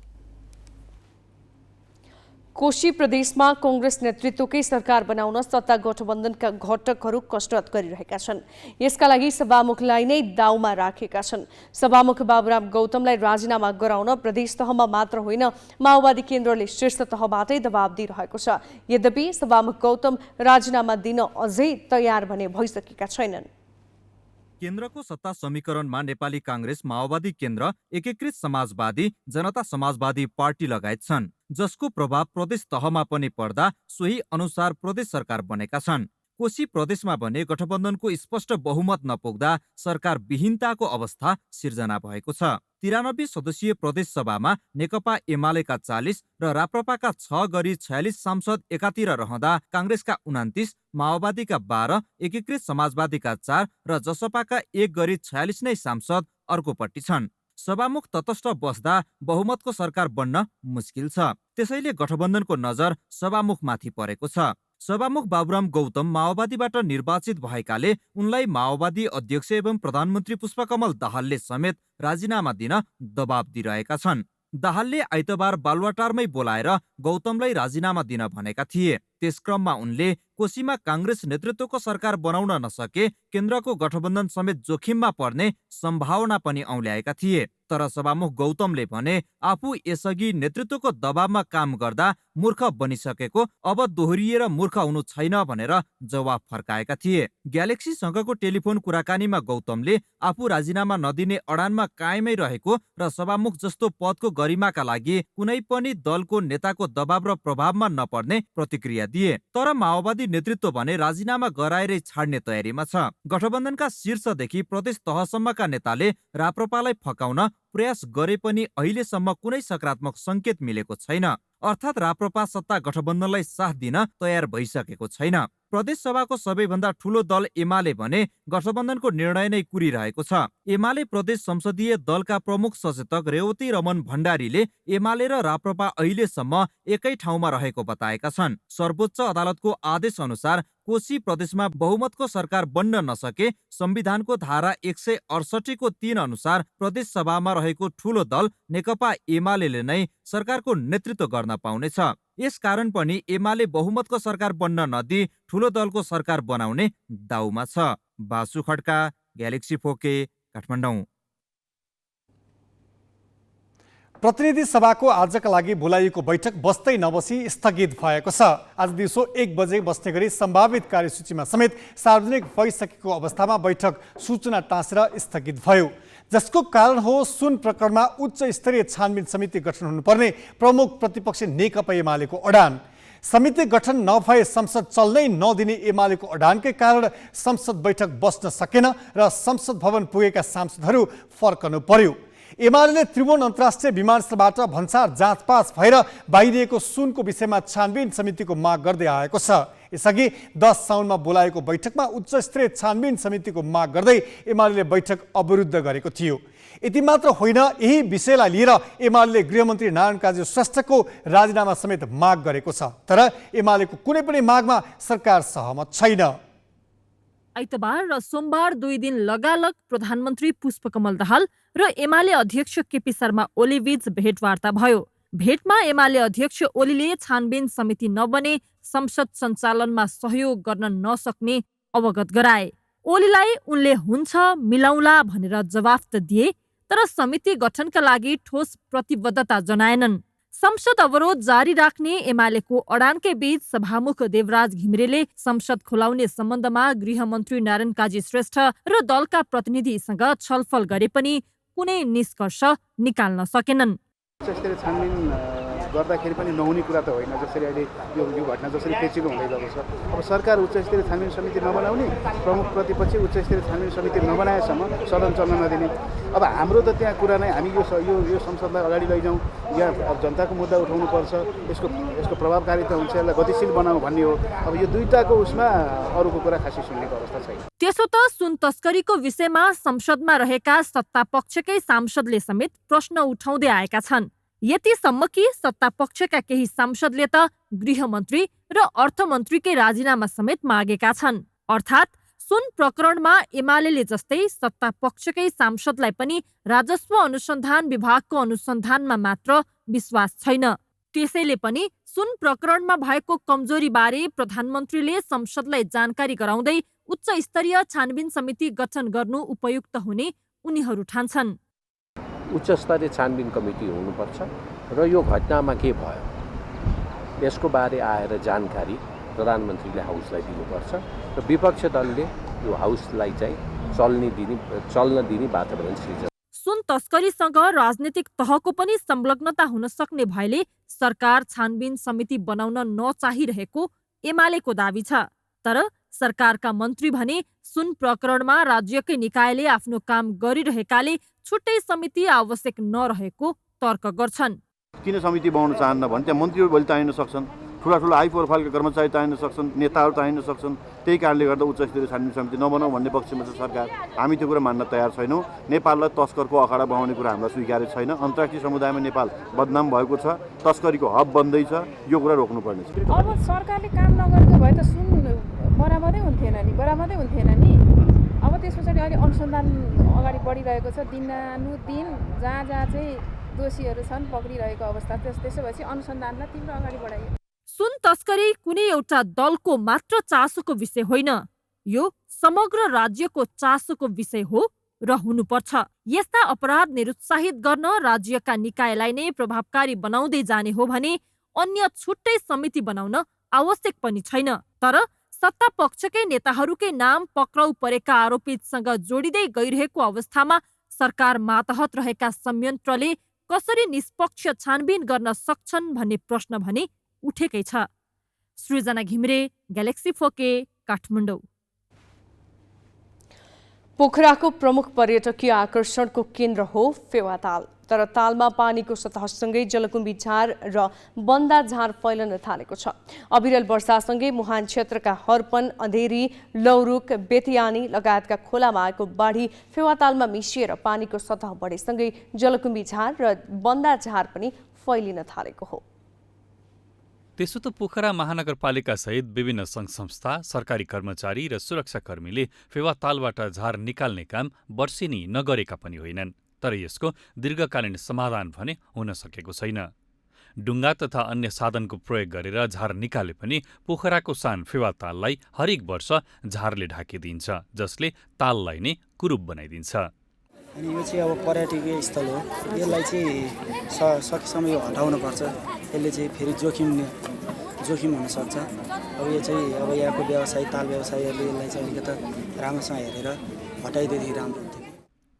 कोशी प्रदेशमा कांग्रेस नेतृत्वकै सरकार बनाउन सत्ता गठबन्धनका घटकहरू कसरत गरिरहेका छन्। यसका लागि सभामुखलाई नै दाउमा राखेका छन्। सभामुख बाबुराम गौतमलाई राजीनामा गराउन प्रदेश तहमा मात्र होइन माओवादी केन्द्रले शीर्ष तहबाटै दबाब दिइरहेको छ। यद्यपि सभामुख गौतम राजीनामा दिन अझै तयार भने भइसकेका छैनन्। केन्द्रको सत्ता समीकरणमा नेपाली कांग्रेस, माओवादी केन्द्र, एकीकृत समाजवादी, जनता समाजवादी पार्टी लगायत छन्, जसको प्रभाव प्रदेश तहमा पनि पर्दा सोही अनुसार प्रदेश सरकार बनेका छन्। कोशी प्रदेशमा भने गठबन्धनको स्पष्ट बहुमत नपुग्दा सरकार विहीनताको अवस्था सिर्जना भएको छ। 93 सदस्यीय प्रदेश सभामा नेकपा एमालेका 40 र राप्रपाका 6 गरी 46 सांसद एकातिर रहँदा काङ्ग्रेसका 29, माओवादीका 12, एकीकृत समाजवादीका 4 र जसपाका 1 गरी 46 नै सांसद अर्कोपट्टि छन्। सभामुख तटस्थ बस्दा बहुमतको सरकार बन्न मुस्किल छ। त्यसैले गठबन्धनको नजर सभामुखमाथि परेको छ। सभामुख बाबुराम गौतम माओवादीबाट निर्वाचित भएकाले उनलाई माओवादी अध्यक्ष एवं प्रधानमन्त्री पुष्पकमल दाहालले समेत राजीनामा दिन दबाब दिइरहेका छन्। दाहालले आइतबार बालुवाटारमै बोलाएर गौतमलाई राजीनामा दिन भनेका थिए। त्यसक्रममा उनले कोशीमा काङ्ग्रेस नेतृत्वको सरकार बनाउन नसके केन्द्रको गठबन्धन समेत जोखिममा पर्ने सम्भावना पनि औल्याएका थिए। तर सभामुख गौतमले भने आफू यसअघि नेतृत्वको दबावमा काम गर्दा मूर्ख बनिसकेको, अब दोहोरिएर मूर्ख हुनु छैन भनेर जवाफ फर्काएका थिए। ग्यालेक्सीसँगको टेलिफोन कुराकानीमा गौतमले आफू राजीनामा नदिने अडानमा कायमै रहेको र सभामुख जस्तो पदको गरिमाका लागि कुनै पनि दलको नेताको दबाव र प्रभावमा नपर्ने प्रतिक्रिया दिए। तर माओवादी नेतृत्व भने राजीनामा गराएरै छाड्ने तयारीमा छ। गठबन्धनका शीर्षदेखि प्रदेश तहसम्मका नेताले राप्रपालाई फकाउन प्रयास गरे पनि अहिलेसम्म कुनै सकारात्मक संकेत मिलेको छैन। अर्थात् राप्रपा सत्ता गठबन्धनलाई साथ दिन तयार भइसकेको छैन। प्रदेश सभाको सबैभन्दा ठूलो दल एमाले भने गठबन्धनको निर्णय नै कुरिरहेको छ। एमाले प्रदेश संसदीय दलका प्रमुख सचेतक रेवती रमन भण्डारीले एमाले र राप्रपा अहिलेसम्म एकै ठाउँमा रहेको बताएका छन्। सर्वोच्च अदालतको आदेश अनुसार कोशी प्रदेशमा बहुमतको सरकार बन्न नसके संविधानको धारा 168 को 3 अनुसार प्रदेश सभामा रहेको ठूलो दल नेकपा एमाले नै सरकारको नेतृत्व गर्न पाउनेछ। यसकारण पनि एमाले बहुमतको सरकार बन्न नदिई ठूलो दलको सरकार बनाउने दाउमा छ। बासु खड्का, ग्यालेक्सी फोके, काठमाडौँ। प्रतिनिधि सभाको आजका लागि बोलाइएको बैठक बस्दै नबसी स्थगित भएको छ। आज दिउँसो 1 बजे बस्ने गरी सम्भावित कार्यसूचीमा समेत सार्वजनिक भइसकेको अवस्थामा बैठक सूचना टाँसेर स्थगित भयो। जसको कारण हो सुन प्रकरणमा उच्च स्तरीय छानबिन समिति गठन हुनुपर्ने प्रमुख प्रतिपक्ष नेकपा एमालेको अडान। समिति गठन नभए संसद चल्नै नदिने एमालेको अडानकै कारण संसद बैठक बस्न सकेन र संसद भवन पुगेका सांसदहरू फर्कनु पर्यो। एमाले त्रिभुवन अन्तर्राष्ट्रिय विमानस्थलबाट भन्सार जाँचपास भएर बाहिरिएको सुनको विषयमा छानबिन समितिको माग गर्दै आएको छ। यसअघि 10 साउनमा बोलाएको बैठकमा उच्च स्तरीय छानबिन समितिको माग गर्दै एमाले बैठक अवरुद्ध गरेको थियो। यति मात्र होइन, यही विषयलाई लिएर एमाले गृहमन्त्री नारायण काजी श्रेष्ठको राजीनामा समेत माग गरेको छ। तर एमालेको कुनै पनि मागमा सरकार सहमत छैन। आइतबार र सोमबार 2 दिन लगालग प्रधानमन्त्री पुष्पकमल दाहाल र एमाले अध्यक्ष केपी शर्मा ओलीबीच भेटवार्ता भयो। भेटमा एमाले अध्यक्ष ओलीले छानबिन समिति नबने संसद सञ्चालनमा सहयोग गर्न नसक्ने अवगत गराए। ओलीलाई उनले हुन्छ मिलाउला भनेर जवाफ त दिए, तर समिति गठनका लागि ठोस प्रतिबद्धता जनाएनन्। संसद अवरोध जारी राख्ने एमालेको अडानकै बीच सभामुख देवराज घिमिरेले संसद खुलाउने सम्बन्धमा गृहमन्त्री नारायण काजी श्रेष्ठ र दलका प्रतिनिधिसँग छलफल गरे पनि कुनै निष्कर्ष निकाल्न सकेनन्। उच्चस्तरीय छानबिन गर्दाखेरि पनि नहुने कुरा त होइन। जसरी अहिले यो घटना जसरी पेचिलो हुँदै गएको छ, अब सरकार उच्चस्तरीय छानबिन समिति नबनाउने, प्रमुख प्रतिपक्ष उच्चस्तरीय छानबिन समिति नबनाएसम्म सदन चल्न नदिने। अब हाम्रो त त्यहाँ कुरा नै हामी यो संसदलाई अगाडि लैजाउँ, यहाँ अब जनताको मुद्दा उठाउनुपर्छ, यसको प्रभावकारिता हुन्छ, यसलाई गतिशील बनाऊ भन्ने हो। अब यो दुईटाको उसमा अरूको कुरा खासै सुन्नेको अवस्था छैन। त्यसो त सुन तस्करीको विषयमा संसदमा रहेका सत्तापक्षकै सांसदले समेत प्रश्न उठाउँदै आएका छन्। यतिसम्म कि सत्तापक्षका केही सांसदले त गृहमन्त्री र अर्थमन्त्रीकै राजीनामा समेत मागेका छन्। अर्थात् सुन प्रकरणमा एमाले जस्तै सत्तापक्षकै सांसदलाई पनि राजस्व अनुसन्धान विभागको अनुसन्धानमा मात्र विश्वास छैन। त्यसैले पनि सुन प्रकरणमा भएको कमजोरीबारे प्रधानमन्त्रीले संसदलाई जानकारी गराउँदै उच्च स्तरीय छानबिन समिति गठन गर्नु उपयुक्त हुने उनीहरू ठान्छन्। उच्च स्तरीय छानबिन कमिटी हुनुपर्छ र यो घटनामा के भयो यसको बारे आएर जानकारी प्रधानमन्त्रीले हाउसलाई दिनुपर्छ र विपक्ष दलले यो हाउसलाई चाहिँ चल्न दिने वातावरण सृजना। सुन तस्करीसँग राजनीतिक तहको पनि संलग्नता हुन सक्ने भएले सरकार छानबिन समिति बनाउन नचाहिरहेको एमालेको दाबी छ। तर सरकारका मन्त्री भने सुन प्रकरणमा राज्यकै निकायले आफ्नो काम गरिरहेकाले छुट्टै समिति आवश्यक नरहेको तर्क गर्छन्। किन समिति बनाउन चाहन्न भने त्यहाँ मन्त्रीहरू भोलि चाहिन सक्छन्, ठुला ठुला हाई प्रोफाइलका कर्मचारी चाहिन सक्छन्, नेताहरू चाहिन सक्छन्। त्यही कारणले गर्दा उच्च स्तरीय छानबिन समिति नबनाऊ भन्ने पक्षमा छ सरकार। हामी त्यो कुरा मान्न तयार छैनौँ। नेपाललाई तस्करको अखाडा बनाउने कुरा हामीलाई स्वीकार्य छैन। अन्तर्राष्ट्रिय समुदायमा नेपाल बदनाम भएको छ, तस्करीको हब बन्दैछ। यो कुरा रोक्नुपर्ने छ। अब सरकारले काम नगरेको भए त सुन बराबरै हुन्थेन नि। अब त्यस पछाडि अहिले अनुसन्धान अगाडि बढिरहेको छ। दिनानुदिन जहाँ चाहिँ दोषीहरू छन् पक्रिरहेको अवस्था। त्यसो भएपछि अनुसन्धानलाई तीव्र अगाडि बढाइयो। सुन तस्करी कुनै एउटा दलको मात्र चासोको विषय होइन, यो समग्र राज्यको चासोको विषय हो र हुनुपर्छ। यस्ता अपराध निरुत्साहित गर्न राज्यका निकायलाई नै प्रभावकारी बनाउँदै जाने हो भने अन्य छुट्टै समिति बनाउन आवश्यक पनि छैन। तर सत्ता पक्षकै नेताहरूकै नाम पक्राउ परेका आरोपितसँग जोडिँदै गइरहेको अवस्थामा सरकार मातहत रहेका संयन्त्रले कसरी निष्पक्ष छानबिन गर्न सक्छन् भन्ने प्रश्न भने उठेकै छ। सृजना घिमिरे, ग्यालेक्सी 4K, काठमाडौँ। पोखराको प्रमुख पर्यटकीय आकर्षणको केन्द्र हो फेवाताल। तर तालमा पानीको सतहसँगै जलकुम्भी झार र बन्दा झार फैलन थालेको छ। अविरल वर्षासँगै मुहान क्षेत्रका हर्पन, अँधेरी, लौरुक, बेतियानी लगायतका खोलामा आएको बाढी फेवातालमा मिसिएर पानीको सतह बढेसँगै जलकुम्भी झार र बन्दा झार पनि फैलिन थालेको हो। त्यसो त पोखरा महानगरपालिका सहित विभिन्न सङ्घ संस्था, सरकारी कर्मचारी र सुरक्षाकर्मीले फेवातालबाट झार निकाल्ने काम वर्षेनी नगरेका पनि होइनन्। तर यसको दीर्घकालीन समाधान भने हुन सकेको छैन। डुङ्गा तथा अन्य साधनको प्रयोग गरेर झार निकाले पनि पोखराको सान फेवाताललाई हरेक वर्ष झारले ढाकिदिन्छ, जसले ताललाई नै कुरूप बनाइदिन्छ। अनि यो चाहिँ अब पर्यटकीय स्थल हो, यसलाई चाहिँ सकेसम्म यो हटाउनुपर्छ। यसले चाहिँ फेरि जोखिम हुनसक्छ। अब यो चाहिँ अब यहाँको व्यवसायी, ताल व्यवसायीहरूले यसलाई चाहिँ अलिकति राम्रोसँग हेरेर हटाइदिए राम्रो हुन्थ्यो।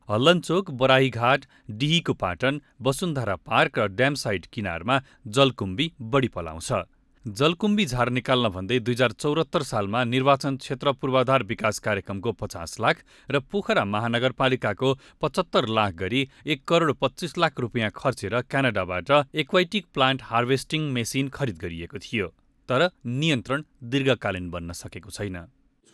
हल्लनचोक, बराहीघाट, डिहीको पाटन, वसुन्धरा पार्क र ड्याम साइड किनारमा जलकुम्भी बढी पलाउँछ। जलकुम्भी झार निकाल्न भन्दै 2074 सालमा निर्वाचन क्षेत्र पूर्वाधार विकास कार्यक्रमको 50 लाख र पोखरा महानगरपालिकाको 75 लाख गरी 1 करोड 25 लाख रुपियाँ खर्चेर क्यानाडाबाट एक्वाइटिक प्लान्ट हार्भेस्टिङ मेसिन खरिद गरिएको थियो। तर नियन्त्रण दीर्घकालीन बन्न सकेको छैन।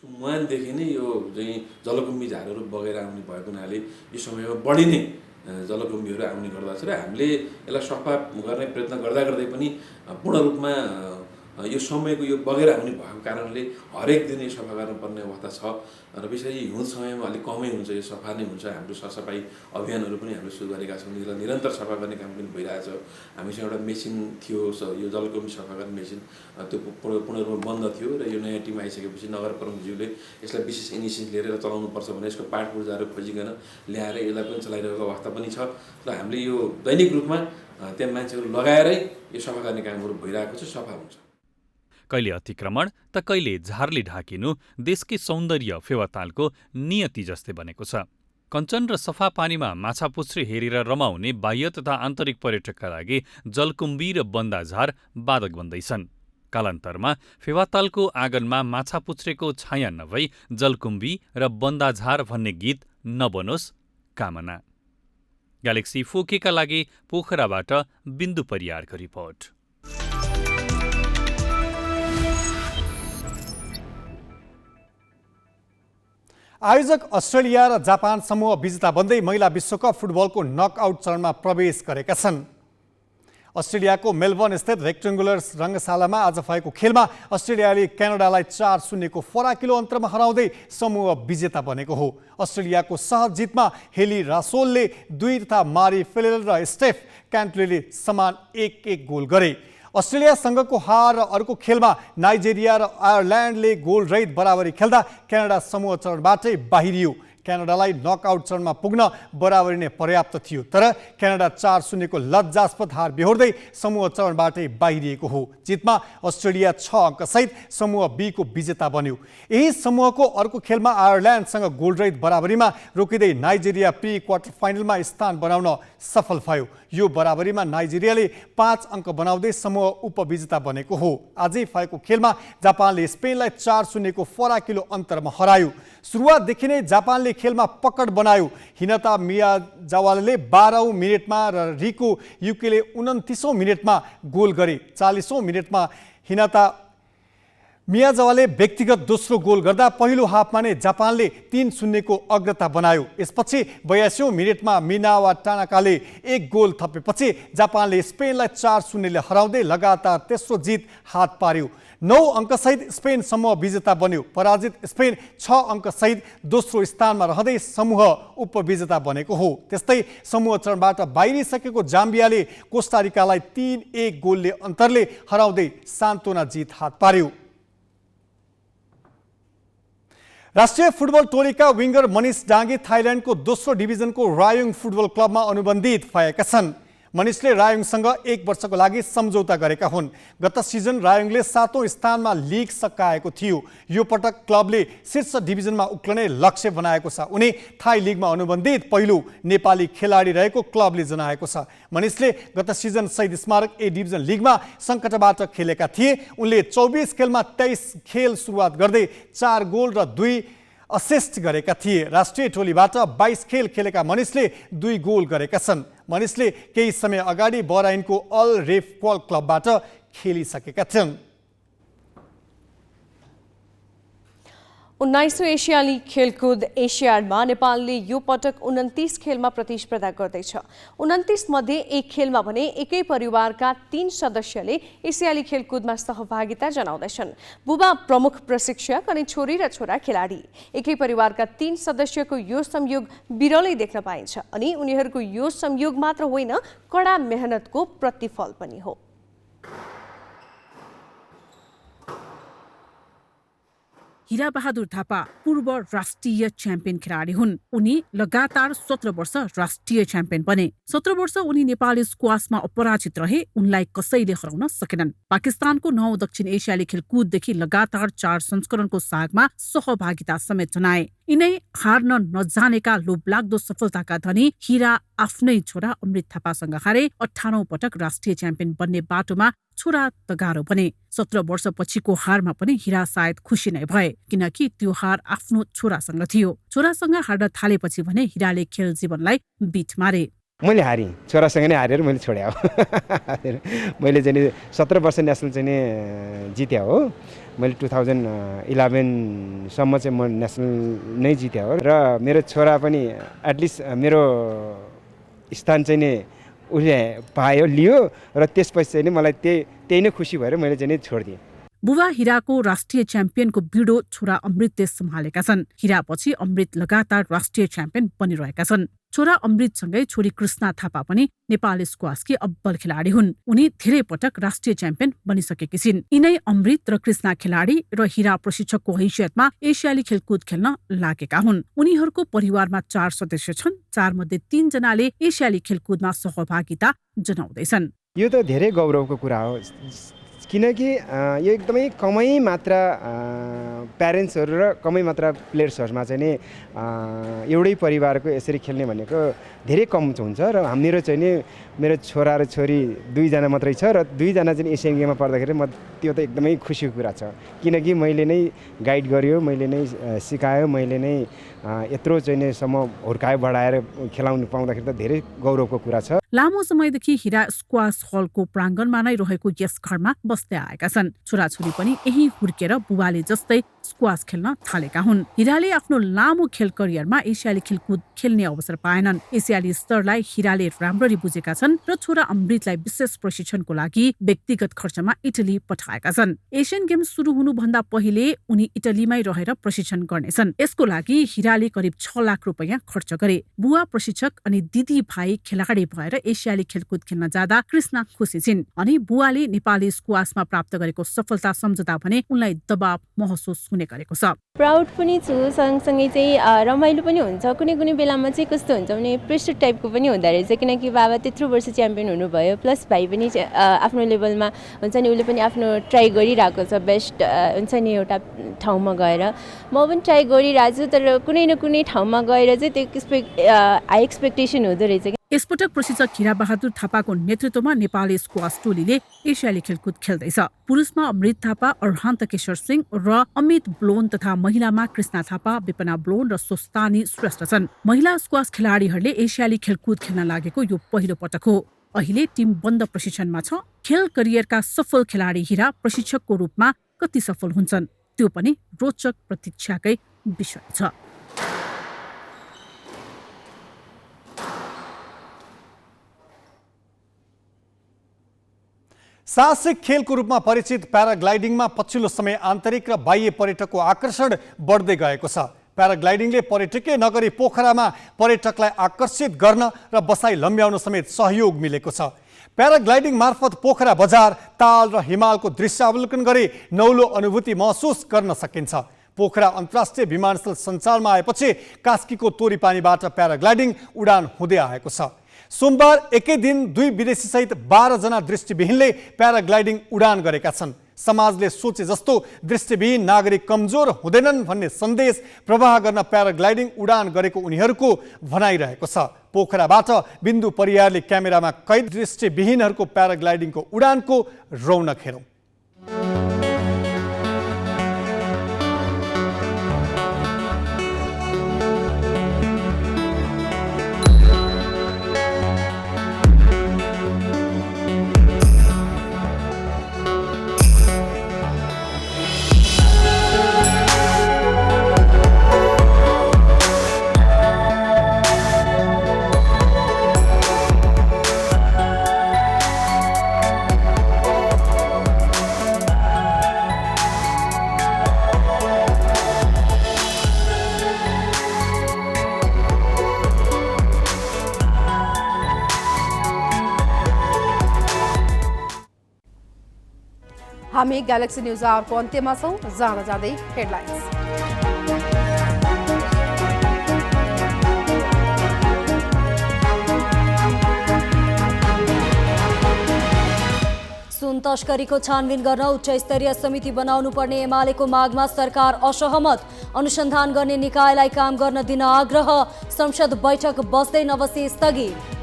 मुहानदेखि नै यो चाहिँ जलकुम्भी झारहरू बगेर आउने भएको हुनाले यो समयमा बढी नै जलकुम्भीहरू आउने गर्दछ र हामीले यसलाई सफा गर्ने प्रयत्न गर्दा पनि पूर्ण रूपमा यो समयको यो बगेर आउने भएको कारणले हरेक दिन यो सफा गर्नुपर्ने अवस्था छ र विशेष हिउँद समयमा अलिक कमै हुन्छ, यो सफा नै हुन्छ। हाम्रो सरसफाइ अभियानहरू पनि हामीले सुरु गरेका छौँ। यसलाई निरन्तर सफा गर्ने काम पनि भइरहेछ। हामीसँग एउटा मेसिन थियो, यो जलकुम्भी सफा गर्ने मेसिन, त्यो पूर्ण रूपमा बन्द थियो र यो नयाँ टिम आइसकेपछि नगर प्रमुखज्यूले यसलाई विशेष इनिसिएटिभ लिएर चलाउनुपर्छ भने यसको पार्ट पूर्जाहरू खोजिकन ल्याएर यसलाई पनि चलाइरहेको अवस्था पनि छ र हामीले यो दैनिक रूपमा त्यहाँ मान्छेहरू लगाएरै यो सफा गर्ने कामहरू भइरहेको छ, सफा हुन्छ। कहिले अतिक्रमण त कहिले झारले ढाकिनु देशकै सौन्दर्य फेवातालको नियति जस्तै बनेको छ। कञ्चन र सफा पानीमा माछापुच्छ्रे हेरेर रमाउने बाह्य तथा आन्तरिक पर्यटकका लागि जलकुम्भी र बन्दा झार बाधक बन्दैछन्। कालान्तरमा फेवातालको आँगनमा माछापुच्छ्रेको छाया नभई जलकुम्भी र बन्दा झार भन्ने गीत नबनोस् कामना। ग्यालेक्सी 4K का लागि पोखराबाट बिन्दु परियारको रिपोर्ट। आयोजक अस्ट्रेलिया र जापान समूह विजेता बन्दै महिला विश्वकप फुटबलको नकआउट चरणमा प्रवेश गरेका छन्। अस्ट्रेलियाको मेलबर्न स्थित रेक्टेङ्गुलर रङ्गशालामा आज भएको खेलमा अस्ट्रेलियाले क्यानाडालाई 4-0 को फराकिलो अन्तरमा हराउँदै समूह विजेता बनेको हो। अस्ट्रेलियाको सहज जितमा हेली रासोलले 2 तथा मारी फेलेल र स्टेफ क्यान्टलेले समान 1-1 गोल गरे। अस्ट्रेलियासँगको हार र अर्को खेलमा नाइजेरिया र आयरल्यान्डले गोल रहित बराबरी खेल्दा क्यानाडा समूह चरणबाटै बाहिरियो। क्यानाडालाई नकआउट चरणमा पुग्न बराबरी नै पर्याप्त थियो। तर क्यानाडा 4-0 को लज्जास्पद हार बेहोर्दै समूह चरणबाटै बाहिरिएको हो। जितमा अस्ट्रेलिया 6 अङ्कसहित समूह बी को विजेता बन्यो। यही समूहको अर्को खेलमा आयरल्यान्डसँग गोलरहित बराबरीमा रोकिँदै नाइजेरिया प्री क्वार्टर फाइनलमा स्थान बनाउन सफल भयो। यो बराबरीमा नाइजेरियाले 5 अङ्क बनाउँदै समूह उपविजेता बनेको हो। आजै भएको खेलमा जापानले स्पेनलाई 4-0 को फराकिलो अन्तरमा हरायो। सुरुवातदेखि नै जापानले खेलमा पकड बनायो। हिनाता मियाजावाले 12औं मिनेटमा र रिको युकेले 29औं मिनेटमा गोल गरे। 40औं मिनेटमा हिनाता मियाजावाले व्यक्तिगत दोस्रो गोल गर्दा पहिलो हाफमा नै जापानले 3-0 को अग्रता बनायो। यसपछि 82औं मिनेटमा मिनावा टानाकाले 1 गोल थपेपछि जापानले स्पेनलाई 4-0 ले हराउँदै लगातार तेस्रो जित हात पार्यो। 9 अङ्कसहित स्पेन समूह विजेता बन्यो। पराजित स्पेन 6 अङ्कसहित दोस्रो स्थानमा रहँदै समूह उपविजेता बनेको हो। त्यस्तै समूह चरणबाट बाहिरिसकेको जाम्बियाले कोस्टारिकालाई 3-1 गोलले अन्तरले हराउँदै सान्तोना जित हात पार्यो। राष्ट्रिय फुटबल टोलीका विङ्गर मनिष डाङ्गे थाइल्यान्डको दोस्रो डिभिजनको रायोङ फुटबल क्लबमा अनुबन्धित भएका छन्। मनिषले रायोङसँग 1 वर्षको लागि सम्झौता गरेका हुन्। गत सिजन रायोङले 7औं स्थानमा लिग सकाएको थियो। यो पटक क्लबले शीर्ष डिभिजनमा उक्लने लक्ष्य बनाएको छ। उनी थाई लिगमा अनुबन्धित पहिलो नेपाली खेलाडी रहेको क्लबले जनाएको छ। मनिषले गत सिजन शहीद स्मारक ए डिभिजन लिगमा सङ्कटबाट खेलेका थिए। उनले 24 खेलमा 23 खेल सुरुवात गर्दै 4 गोल र 2 असिस्ट गरेका थिए। राष्ट्रिय टोलीबाट 22 खेल खेलेका मनिषले 2 गोल गरेका छन्। मनिषले केही समय अगाडि बराइनको अल रेफपल क्लबबाट खेलिसकेका थिए। 19औं एसियाली खेलकुद एसियाडमा नेपालले यो पटक 29 खेलमा प्रतिस्पर्धा गर्दैछ। 29 मध्ये 1 खेलमा भने एकै परिवारका 3 सदस्यले एसियाली खेलकुदमा सहभागिता जनाउँदैछन्। बुबा प्रमुख प्रशिक्षक अनि छोरी र छोरा खेलाडी। एकै परिवारका 3 सदस्यको यो संयोग बिरलै देख्न पाइन्छ अनि उनीहरूको यो संयोग मात्र होइन, कडा मेहनतको प्रतिफल पनि हो। हीरा बहादुर थापा पूर्व राष्ट्रिय च्याम्पियन खेलाडी हुन्। उनी लगातार 17 वर्ष राष्ट्रिय च्याम्पियन बने। 17 वर्ष उनी नेपाली स्क्वासमा अपराजित रहे। उनलाई कसैले हराउन सकेनन्। पाकिस्तानको 9 दक्षिण एसियाली खेलकुददेखि लगातार 4 संस्करणको सागमा सहभागिता समेत जनाए। यिनै हार्न नजानेका लोभलाग्दो सफलताका धनी हीरा आफ्नै छोरा अमृत थापासँग हारे 98औं पटक राष्ट्रिय च्याम्पियन बन्ने बाटोमा छोरा तगारो बने। 17 वर्षपछिको हारमा पनि हीरा सायद खुसी नै भए, किनकि त्यो हार आफ्नो छोरासँग थियो। छोरासँग हार्न थालेपछि भने हीराले खेल जीवनलाई बिट मारे। मैले हारेँ, छोरासँग नै हारेर मैले छोडे हो। मैले चाहिँ 17 वर्ष नेसनल चाहिँ जित्या हो। मैले 2011 सम्म चाहिँ म नेसनल नै जित्या हो र मेरो छोरा पनि एटलिस्ट मेरो स्थान चाहिँ नि उसले पायो, लियो र त्यसपछि चाहिँ मलाई त्यही नै खुसी भएर मैले चाहिँ छोडिदिएँ। बुबा हीराको राष्ट्रिय च्याम्पियनको बिडो छोरा अमृतले सम्हालेका छन्। हीरापछि अमृत लगातार राष्ट्रिय च्याम्पियन बनिरहेका छन्। छोरा अमृतसँगै छोरी कृष्णा थापा पनि नेपाली स्क्वासकी अब्बल खेलाडी हुन्। उनी धेरै पटक राष्ट्रिय च्याम्पियन बनिसकेकी छिन्। यिनै अमृत र कृष्णा खेलाडी र हीरा प्रशिक्षकको हैसियतमा एसियाली खेलकुद खेल्न लागेका हुन्। उनीहरूको परिवारमा 4 सदस्य छन्। 4 मध्ये 3 जनाले एसियाली खेलकुदमा सहभागिता जनाउँदैछन्। यो त धेरै गौरवको कुरा हो, किनकि यो एकदमै कमै मात्रा प्यारेन्ट्सहरू र कमै मात्रा प्लेयर्सहरूमा चाहिँ नि एउटै परिवारको यसरी खेल्ने भनेको धेरै कम हुन्छ र हाम्रो चाहिँ नि मेरो छोरा र छोरी 2 जना मात्रै छ र 2 जना चाहिँ एसियन गेममा पर्दाखेरि म त्यो त एकदमै खुसीको कुरा छ, किनकि मैले नै गाइड गर्यो, मैले नै सिकायो, मैले नै यत्रो चाहिँ नि सम्म हुर्कायो बढाएर खेलाउनु पाउँदाखेरि त धेरै गौरवको कुरा छ। लामो समयदेखि हीरा स्क्वास हलको प्राङ्गणमा नै रहेको यस घरमा बस्दै आएका छन्। छोराछोरी पनि यही हुर्केर बुबाले जस्तै स्क्वास खेल्न थालेका हुन्। हीराले आफ्नो लामो खेल करियरमा एसियाली खेलकुद खेल्ने अवसर पाएनन्। एसियाली स्तरलाई हीराले राम्ररी बुझेका छन् र छोरा अमृतलाई विशेष प्रशिक्षणको लागि व्यक्तिगत खर्चमा इटली पठाएका छन्। एसियन गेम्स सुरु हुनुभन्दा पहिले उनी इटलीमै रहेर प्रशिक्षण गर्नेछन्। यसको लागि हीराले करिब 6 लाख रुपैयाँ खर्च गरे। बुवा प्रशिक्षक अनि दिदी भाइ खेलाडी भएर एसियाली खेलकुद खेल्न जाँदा कृष्णा खुसी छिन् अनि बुवाले नेपाली स्क्वासमा प्राप्त गरेको सफलता सम्झदा भने उनलाई दबाव महसुस हुने गरेको छ। प्राउड पनि छु, सँगसँगै चाहिँ रमाइलो पनि हुन्छ। कुनै कुनै बेलामा चाहिँ कस्तो हुन्छ भने प्रेसर टाइपको पनि हुँदो रहेछ, किनकि बाबा त्यत्रो वर्ष च्याम्पियन हुनुभयो, प्लस भाइ पनि आफ्नो लेभलमा हुन्छ नि, उसले पनि आफ्नो ट्राई गरिरहेको छ, बेस्ट हुन्छ नि एउटा ठाउँमा गएर। म पनि ट्राई गरिरहेको छु, तर कुनै न कुनै ठाउँमा गएर चाहिँ त्यो हाई एक्सपेक्टेसन हुँदो रहेछ। यसपटक प्रशिक्षक हिराबहादुर थापाको नेतृत्वमा नेपाली स्क्वास टोलीले एसियाली खेलकुद खेल्दैछ। पुरुषमा अमृत थापा, अर्हान्त केशर सिंह र अमित ब्लोन तथा महिलामा कृष्णा थापा, विपना ब्लोन र सोस्तानी श्रेष्ठ छन्। महिला स्क्वास खेलाडीहरूले एसियाली खेलकुद खेल्न लागेको यो पहिलो पटक हो। अहिले टिम बन्द प्रशिक्षणमा छ। खेल करियरका सफल खेलाडी हिरा प्रशिक्षकको रूपमा कति सफल हुन्छन् त्यो पनि रोचक प्रतीक्षाकै विषय छ। साहसिक खेलको रूपमा परिचित प्याराग्लाइडिङमा पछिल्लो समय आन्तरिक र बाह्य पर्यटकको आकर्षण बढ्दै गएको छ। प्याराग्लाइडिङले पर्यटकीय नगरी पोखरामा पर्यटकलाई आकर्षित गर्न र बसाई लम्ब्याउन समेत सहयोग मिलेको छ। प्याराग्लाइडिङ मार्फत पोखरा बजार, ताल र हिमालको दृश्यावलोकन गरी नौलो अनुभूति महसुस गर्न सकिन्छ। पोखरा अन्तर्राष्ट्रिय विमानस्थल सञ्चालनमा आएपछि कास्कीको तोरीपानीबाट प्याराग्लाइडिङ उडान हुँदै आएको छ। सोमबार एकै दिन 2 विदेशी सहित 12 जना दृष्टिविहीनले प्याराग्लाइडिङ उडान गरेका छन्। समाजले सोचे जस्तो दृष्टिविहीन नागरिक कमजोर हुँदैनन् भन्ने सन्देश प्रवाह गर्न प्याराग्लाइडिङ उडान गरेको उनीहरूको भनाइरहेको छ। पोखराबाट बिन्दु परियारले क्यामेरामा कैद दृष्टिविहीनहरूको प्याराग्लाइडिङको उडानको रौनक हेरौँ। हामी ग्यालेक्सी न्यूज आवरको अन्त्यमा छौं। जाँदा जाँदै हेडलाइन्स। सुन तस्करीको छानबिन गर्न उच्च स्तरीय समिति बनाउनु पर्ने एमालेको मागमा सरकार असहमत। अनुसन्धान गर्ने निकायलाई काम गर्न दिन आग्रह। संसद बैठक बस्दै नबसी स्थगित।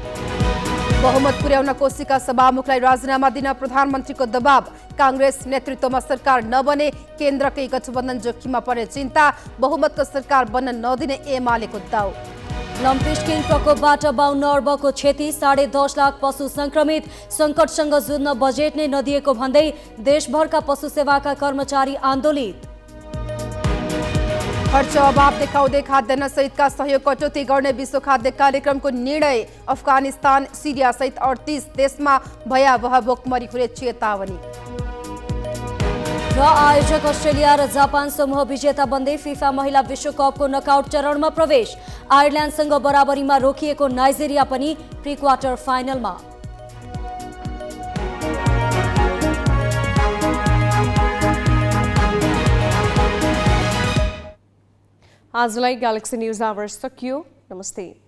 बहुमत पुर्याउन कोशीका सभामुखलाई राजीनामा दिन प्रधानमन्त्रीको दबाव। कांग्रेस नेतृत्वमा सरकार नबने केन्द्रकै गठबन्धन जोखिममा पर्ने चिन्ता। बहुमतको सरकार बन्न नदिने एमालेको दाउ। लम्पी स्किन प्रकोपबाट 52 अर्बको क्षति, 10.5 लाख पशु संक्रमित। संकटसँग जुझ्न बजेट नै नदिएको भन्दै देशभरका पशु सेवाका कर्मचारी आन्दोलित। खर्च अभाव देखाउँदै खाद्यान्न सहितका सहयोग कटौती गर्ने विश्व खाद्य कार्यक्रमको निर्णय। अफगानिस्तान, सिरिया सहित 38 देशमा भयावह भोकमरी हुने चेतावनी। र आयोजक अस्ट्रेलिया र जापान समूह विजेता बन्दै फिफा महिला विश्वकपको नकआउट चरणमा प्रवेश। आयरल्यान्डसँग बराबरीमा रोकिएको नाइजेरिया पनि प्री क्वार्टर फाइनलमा। आजलाई ग्यालेक्सी न्यूज आवर सकियो। नमस्ते।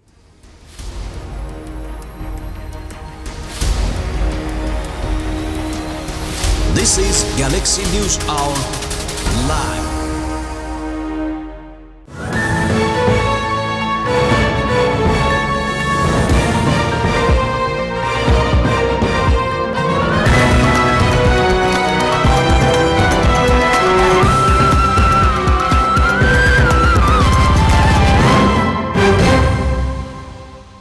This is Galaxy News Hour Live.